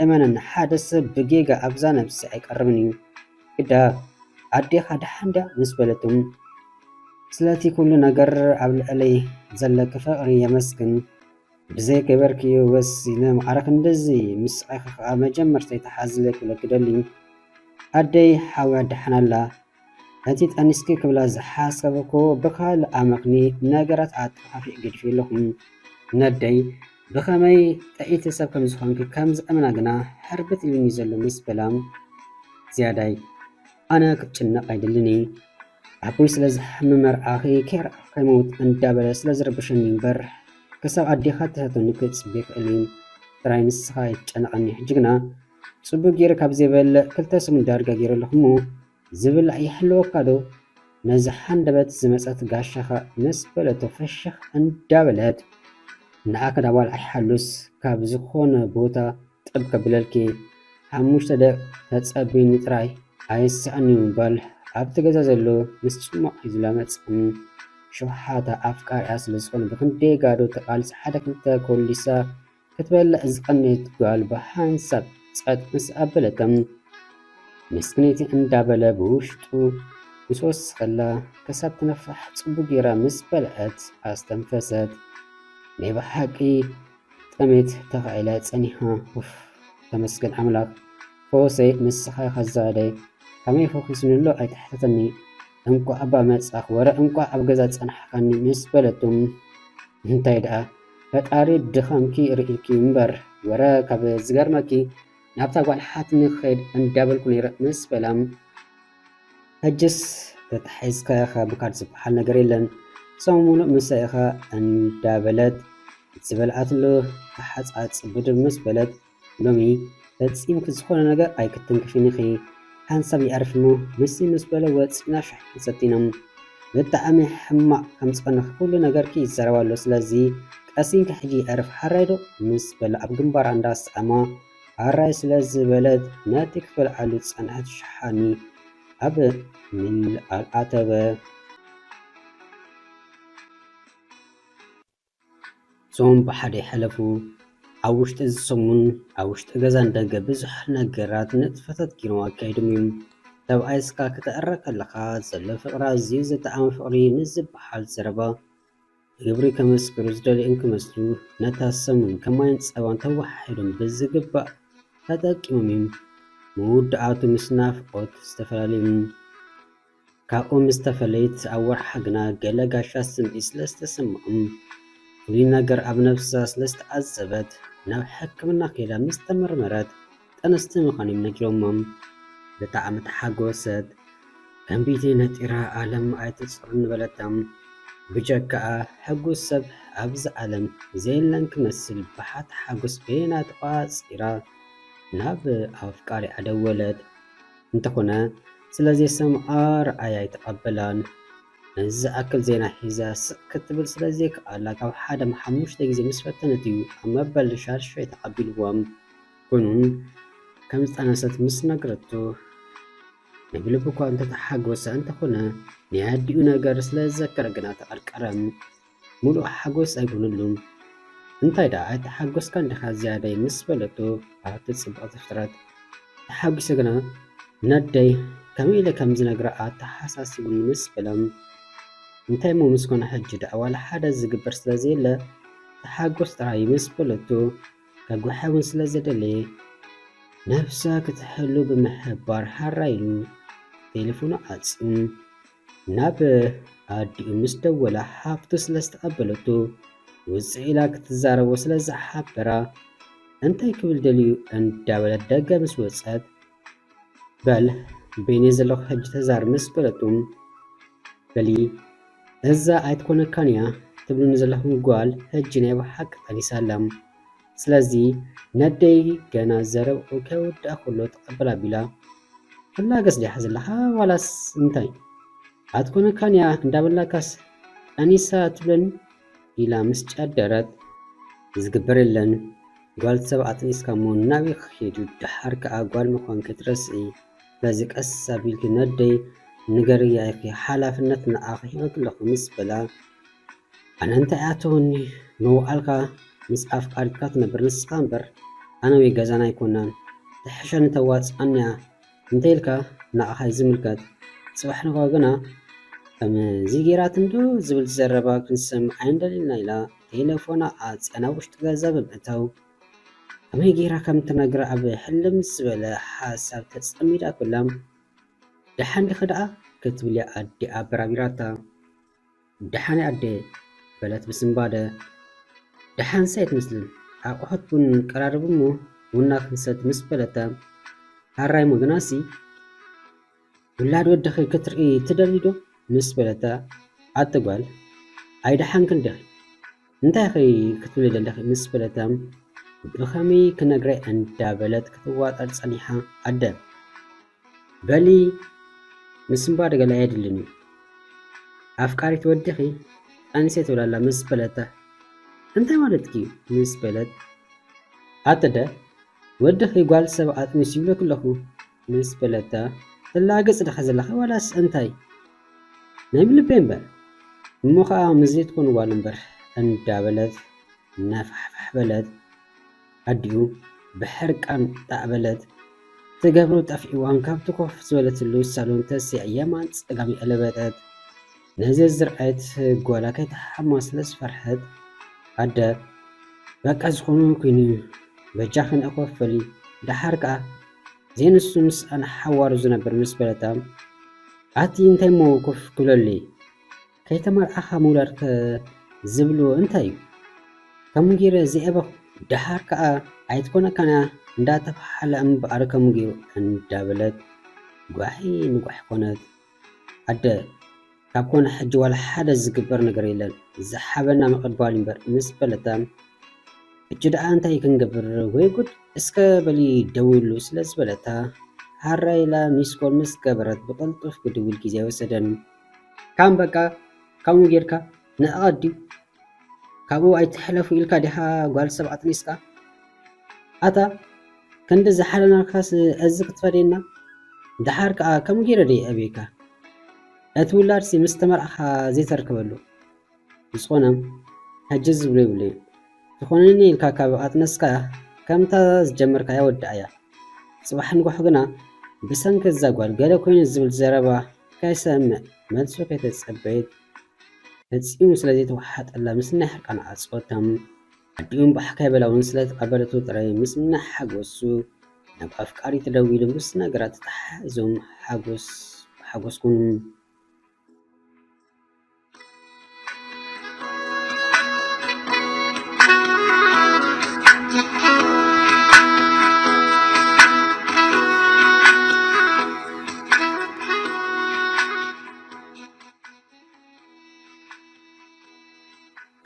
እመነኒ ሓደ ሰብ ብጌጋ ኣብዛ ነብሲ ኣይቀርብን እዩ ግዳ ኣዴኻ ድሓንዳ ምስ በለቶም ስለቲ ኩሉ ነገር ኣብ ልዕለይ ዘለክ ፍቕሪ የመስግን ብዘይ ገበርክዮ ወሲነ ማዕረክ እንደዚ ምስ ስቃይካ ከዓ መጀመርታ የተሓዝለ ክብለክ ደሊ ኣደይ ሓውያ ድሓናላ እቲ ጠኒስኪ ክብላ ዝሓሰበኮ ብካልእ ኣመኽኒ ነገራት ኣጥፋፊእ ገዲፍ የለኹም ነደይ ብኸመይ ጠኢቲ ሰብ ከም ዝኾንኪ ከም ዝእምና ግና ሕርብት ኢሉኒ ዘሎ ምስ በላም ዝያዳይ ኣነ ክትጭነቕ ኣይደልኒ ኣቦይ ስለ ዝሕምም መርኣኺ ከይርኣኽ ከይመውት እንዳበለ ስለ ዝረብሸኒ እምበር ክሳብ ኣዴኻ ትህተኒ ክፅቢ ይኽእል እዩ ጥራይ ንስኻ ይጨነቐኒ ሕጂ ግና ፅቡቅ ገይረ ካብ ዘይበልዕ ክልተ ስሙ ዳርጋ ገይረ ኣለኹ እሞ ዝብላዕ ይሕልወካ ዶ ነዚ ሓንደበት ዝመፀት ጋሻኻ ምስ በለቶ ፍሽኽ እንዳበለት ንኣከ ዳባል ኣይሓሉስ ካብ ዝኾነ ቦታ ጥብ ከብለልኪ 5 ደቕ ተፀቢኒ ጥራይ ኣይስኣኒ ምባል ኣብቲ ገዛ ዘሎ ምስ ፅሟቕ ሒዙላ መፅን ሸውሓታ ኣፍቃሪያ ስለ ዝኾነ ብክንደይ ጋዶ ተቃልሲ ሓደ ክልተ ኮሊሳ ክትበልዕ ዝቐነየት ጓል ብሓንሳብ ፀጥ ምስ ኣበለተም ምስክነቲ እንዳበለ ብውሽጡ ምስ ወስኸላ ክሳብ ትነፍሕ ፅቡቅ ጌራ ምስ በልዐት ኣስተንፈሰት ናይ ብሓቂ ጥሜት ተኻኢላ ፀኒሓ ውፍ ተመስገን ኣምላኽ ፈወሰይ ንስኻ ከዛደይ ከመይ ፎኪስንሎ ኣይትሕተተኒ እንኳ ኣባ መጻኽ ወረ እንኳ ኣብ ገዛ ፀናሕካኒ ምስ በለቱም እንታይ ደኣ ፈጣሪ ድኸምኪ ርኢልኪ እምበር ወረ ካብ ዝገርመኪ ናብታ ጓል ሓትኒ ክኸይድ እንዳበልኩ ነይረ ምስ በላም ሕጅስ ተታሒዝካኻ ብካድ ዝበሃል ነገር የለን ሰሙኑ ምሳኢኻ እንዳበለት ዝበልዓትሎ ተሓፃፅ ብድር ምስ በለት ሎሚ ፈፂምክ ዝኾነ ነገር ኣይክትንክፍኒ ኺ ሓንሳብ ይዕርፍሞ ምስ በለ ወፂና ሻሕ ሰቲኖም ብጣዕሚ ሕማቅ ከም ዝቐንኽ ኩሉ ነገርኪ ይዘረባ ኣሎ ስለዚ ቀሲንካ ሕጂ ይዕርፍ ሓራይ ዶ ምስ በለ ኣብ ግንባራ እንዳሰኣማ ሓራይ ስለ ዝበለት ነቲ ክትበልዓሉ ፀንሐት ሸሓኒ ኣብ ኣተበ ዞም ብሓደ ይሓለፉ ኣብ ውሽጢ ዝሰሙን ኣብ ውሽጢ ገዛ እንደገ ብዙሕ ነገራት ንጥፈታት ኪኖ ኣካይዶም እዮም ተብኣይስካ ክትዕረ ከለኻ ዘሎ ፍቕሪ ኣዝዩ ዘጠዓመ ፍቕሪ ንዝበሃል ዘረባ ግብሪ ከመስክሩ ዝደልዩን ክመስሉ ነታ ሰሙን ከማይን ፀባን ተዋሒዶም ብዝግባእ ተጠቂሞም እዮም መውድኣቱ ምስ ናፍቆት ዝተፈላለዩ ካብኡ ምስ ተፈለይት ኣብ ወርሓ ግና ገለ ጋሻ ስምዒ ስለዝተሰምዖም ፍሉይ ነገር ኣብ ነብሳ ስለዝተዓዘበት ናብ ሕክምና ከይዳ ምስ ተመርመረት ጠነስቲ ምዃኖም ነጊሮሞም ብጣዕሚ ተሓጎሰት ከንቢቲ ነጢራ ኣለም ኣይትፅር ንበለቶም ብጀካኣ ሕጉስ ሰብ ኣብዚ ዓለም ዘየለን ክመስል ባሓት ሓጎስ ቤና ተቋፂራ ናብ ኣፍቃሪኣ ደወለት። እንተኾነ ስለዘይሰምዓ ረኣያ ኣይተቐበላን። ነዚ ዝኣክል ዜና ሒዛ ስቕ ክትብል ስለዘይከኣላ ካብ 1-5 ግዜ ምስ ፈተነት እዩ ኣብ መበል 6 ተቐቢልዎም። ኮይኑን ከም ዝጠነሰት ምስ ነገረቶ ንብልቡ እኳ እንተተሓጐሰ እንተኾነ ናይ ኣዲኡ ነገር ስለዝዘከረ ግና ተቐርቀረም። ሙሉእ ሓጐስ ኣይኮነሉን። እንታይ ዳ ኣይተሓጐስካ እንዲኻ ዝያዳ ምስ በለቶ ኣብቲ ጽብቕቲ ፍጥረት ተሓጒሰ ግና ነደይ ከመይ ኢለ ከም ዝነግረኣ ተሓሳሲቡን ምስ በለም እንታይ ሞ ምስኮነ ሕጂ ዳ ዋላ ሓደ ዝግበር ስለዘየለ ተሓጐስ ጥራይ ምስ በለቶ ከጉሕውን ስለዘደለየ ነፍሳ ክትሕሉ ብምሕባር ሓራ ኢሉ ቴሌፎኑ ዓፂሙ ናብ ኣዲኡ ምስ ደወላ ሓፍቱ ስለዝተቐበለቶ ውፅእ ኢላ ክትዛረቦ ስለዝሓበራ እንታይ ክብል ደልዩ እንዳበለት ደገ ምስ ወፀት በል በይነ ዘለኹ ሕጂ ተዛር ምስ በለቱ በሊ እዛ ኣይትኮነካን እያ ትብሉኒ ዘለኹም ጓል ሕጂ ናይ ብሓቂ ጠኒሳላ። ስለዚ ነደይ ገና ዘረብኡ ከይወድኣ ከሎ ተቐበል ኣቢላ ፍላገስ ዲኻ ዘለኻ ዋላስ እንታይ ኣትኮነካን እያ እንዳበላካስ ጠኒሳ ትብለኒ ኢላ ምስ ጨደረት ዝግበር የለን ጓል ሰብ ኣጥኒስካ እሞ ናበይ ክኸይዱ ድሓር ከኣ ጓል ምዃን ከይትረስኢ ስለዚ ቀስ ኣቢልኪ ነደይ ንገርያ ኢኺ ሓላፍነት ንኣኺ ሂበክ ኣለኹ ምስ በላ ኣነ እንታይ ኣተወኒ መውዓልካ ምስ ኣፍቃሪትካ ትነብር ንስኻ እምበር ኣነ ወይ ገዛና ኣይኮናን ትሕሸኒ ተዋፅኣንያ እንተኢልካ ንኣኻ ይዝምልከት ጽባሕ ንኻ ግና ከምዚ ጌራትንዶ ዝብል ዘረባ ክንሰምዕ ኣይንደሊልና ኢላ ቴሌፎና ኣፅና ውሽጢ ገዛ ብምእታው ከመይ ጌራ ከም ትነግራ ኣብ ሕልም ዝበለ ሓሳብ ተጸሚዳ ኩላ ድሓን ዲኺ ደኣ ክትብል ኣዲኣ በራቢራታ ድሓን ኣደ በለት ብስምባደ ድሓን ሰ ኣይትመስልን ኣቑሑት ቡን ቀራርቡ እሞ ቡና ክንሰት ምስ በለተ ሃራይ ሞግናሲ ውላድ ወድኺ ክትርኢ ትደሊ ዶ ምስ በለተ ኣትጓል ኣይድሓን ክንደኺ እንታይ ኸ ክትብል ዘለኺ ምስ በለተ ብኸመይ ክነግረይ እንዳበለት ክትዋጠር ጸኒሓ ኣደ በሊ ምስምባደ ገላ የድልን እዩ ኣፍቃሪት ወድኺ ጠንሴ ትብላላ ምስ በለተ እንታይ ማለት እዩ ምስ በለት ኣተደ ወድኺ ጓል ሰብ ኣጥሚስ ይብለክ ኣለኹ ምስ በለተ ትላገጽ ዲኻ ዘለኻ ዋላስ እንታይ ናይ ብልቤ እምበር እሞ ከዓ ምዘት ኮኑ ጓል እምበር እንዳበለት ነፋሕፋሕ በለት ኣዲኡ ብሕርቃን ጣዕበለት ትገብሮ ጠፊእዋን ካብቲ ኮፍ ዝበለትሉ ሳሎን ተስዕ የማን ፀጋሚ ቀለበጠት ነዚ ዝርአት ጓላ ከይተሓማ ስለዝፈርሐት ኣደ በቃ ዝኾኑ ኮይኑ በጃኽን እኮፈሊ ድሓር ከዓ ዘይንሱ ምስ ኣነ ሓዋሩ ዝነበር ምስ በለታ ኣቲ እንታይ ሞ ኮፍ ክብለሊ ከይተመርዓኻ ምውላድከ ዝብልዎ እንታይ እዩ ከምኡ ገይረ ዝዕበኹ ድሓር ከዓ ኣይትኮነካና እንዳተባሓለ እምበኣር ከምኡ ገይሩ እንዳበለት ጓሒ ንጓሕ ኮነት ኣደ ካብ ኮነ ሕጂ ዋላ ሓደ ዝግበር ነገር የለን ዝሓበና መቐድጓል እምበር ምስ በለታ እጅ ደኣ እንታይ ክንገብር ወይ ጉድ እስከ በሊ ደውሉ ስለ ዝበለታ ሃራይላ ሚስኮል ምስ ገበረት ብቕልጡፍ ክድውል ጊዜ ወሰደን ካም በቃ ከምኡ ጌርካ ንኣቐዲው ካብኡ ኣይትሕለፉ ኢልካ ዲኻ ጓል ሰብ ኣጥኒስካ ኣታ ክንዲ ዝሓለናካስ እዚ ክትፈደና ድሓር ከዓ ከምኡ ጌረ ደይ ኣቤካ እቲ ውላድሲ ምስ ተመርዓኻ ዘይተርከበሉ ዝኾነ ሕጂ ዝብሎ ይብሉ እዩ ዝኾነኒ ኢልካ ካብ ኣጥነስካ ከምታ ዝጀመርካ ያወድኣ እያ ጽባሕ ንጓሑ ግና ብሰንኪ እዛ ጓል ገለ ኮይኑ ዝብል ዘረባ ከይሰምዕ መልሶ ከይተጸበየት ፈጺሙ ስለዘይተዋሓጠላ ምስ ናይ ሕርቃን ኣጽወታም ኣዲኡን ባሕካ ይበላውን ስለተቐበለቱ ጥራይ ምስ እናሓጐሱ ናብ ኣፍቃሪ ተደዊሉ ምስ ነገራት ተተሓሒዞም ሓጐስኩም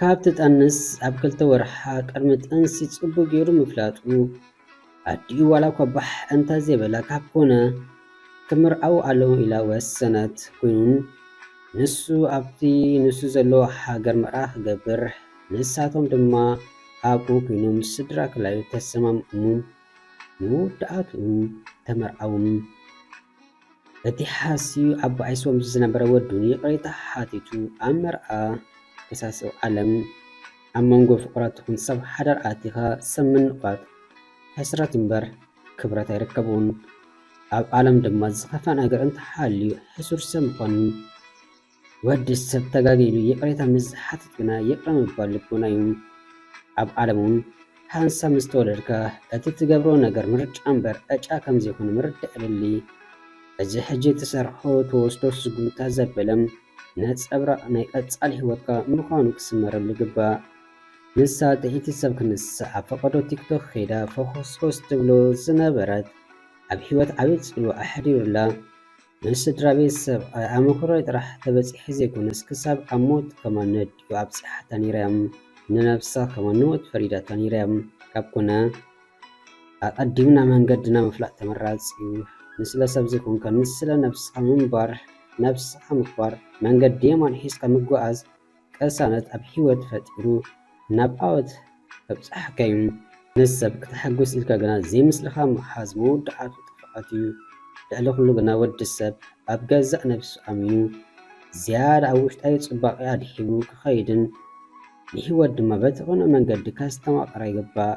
ካብቲ ጠንስ ኣብ 2 ወርሓ ቅድሚ ጥንሲ ጽቡቕ ገይሩ ምፍላጡ ኣዲኡ ዋላ እኳ ባሕ እንተዘይበላ ካብ ኮነ ክምርዓው ኣለዉ ኢላ ወሰነት ኮይኑን ንሱ ኣብቲ ንሱ ዘለዎ ሃገር መርዓ ክገብር ንሳቶም ድማ ኣብኡ ኮይኖም ስድራ ክላዩ ተሰማምዑ ንውድኣቱ ተመርዓውን እቲ ሓስዩ ኣብ ባይሶም ዝነበረ ወዱን ይቕሬታ ሓቲቱ ኣብ መርዓ ከሳስብ ዓለም ኣብ መንጎ ፍቑራትኩም ሰብ ሓዳር ኣቲኻ ሰብ ምንቋጥ ሕስረት እምበር ክብረት ኣይርከቡን ኣብ ዓለም ድማ ዝኸፋ ነገር እንተሓልዩ ሕሱር ሰብ ምዃኑ ወዲ ሰብ ተጋጊሉ ይቕሬታ ምስ ሓትት ግና ይቕረ ምባል ልቦና እዩ ኣብ ዓለም እውን ሓንሳብ ምስ ተወለድካ እቲ ትገብሮ ነገር ምርጫ እምበር ዕጫ ከም ዘይኮነ ምርዳእ የድሊ እዚ ሕጂ ተሰርሖ ተወስዶ ስጉምታ ዘበለም ነፀብራቕ ናይ ቀጻሊ ህይወትካ ምዃኑ ክስመረሉ ይግባእ ንሳ ጥኢቲ ሰብ ክንስእ ኣብ ፈቐዶ ቲክቶክ ኸይዳ ፎኮስ ትብሎ ዝነበረት ኣብ ህይወት ዓብዪ ጽልዋ ኣሕዲሩላ ንስድራ ቤት ሰብኣይ ኣብ ምኹራይ ጥራሕ ተበፂሐ ዘይኮነስ ክሳብ ኣብ ሞት ከማ ነዲኡ ኣብፂሓታ ነይራ ንነብሳ ከማ ንሞት ፈሪዳታ ነይራ ካብ ኮነ ኣቐዲምና መንገድና ምፍላጥ ተመራፂ እዩ ንስለ ሰብ ዘይኮንካ ንስለ ነብስኻ ምንባር ነብስኻ ምኽባር መንገዲ የማን ሒዝካ ምጓዓዝ ቀሳነት ኣብ ህይወት ፈጢሩ ናብ ዓወት ከብፅሓካ እዩ ንሰብ ክትሐጉስ ኢልካ ግና ዘይምስልኻ ምሓዝ መወዳእቱ ጥፍኣት እዩ ልዕሊ ኩሉ ግና ወዲ ሰብ ኣብ ገዛእ ነብሱ ኣሚኑ ዝያዳ ኣብ ውሽጣዊ ጽባቐ ኣድሂቡ ክኸይድን ንህይወት ድማ በቲ ኾነ መንገዲ ከስተማቕራ ይግባእ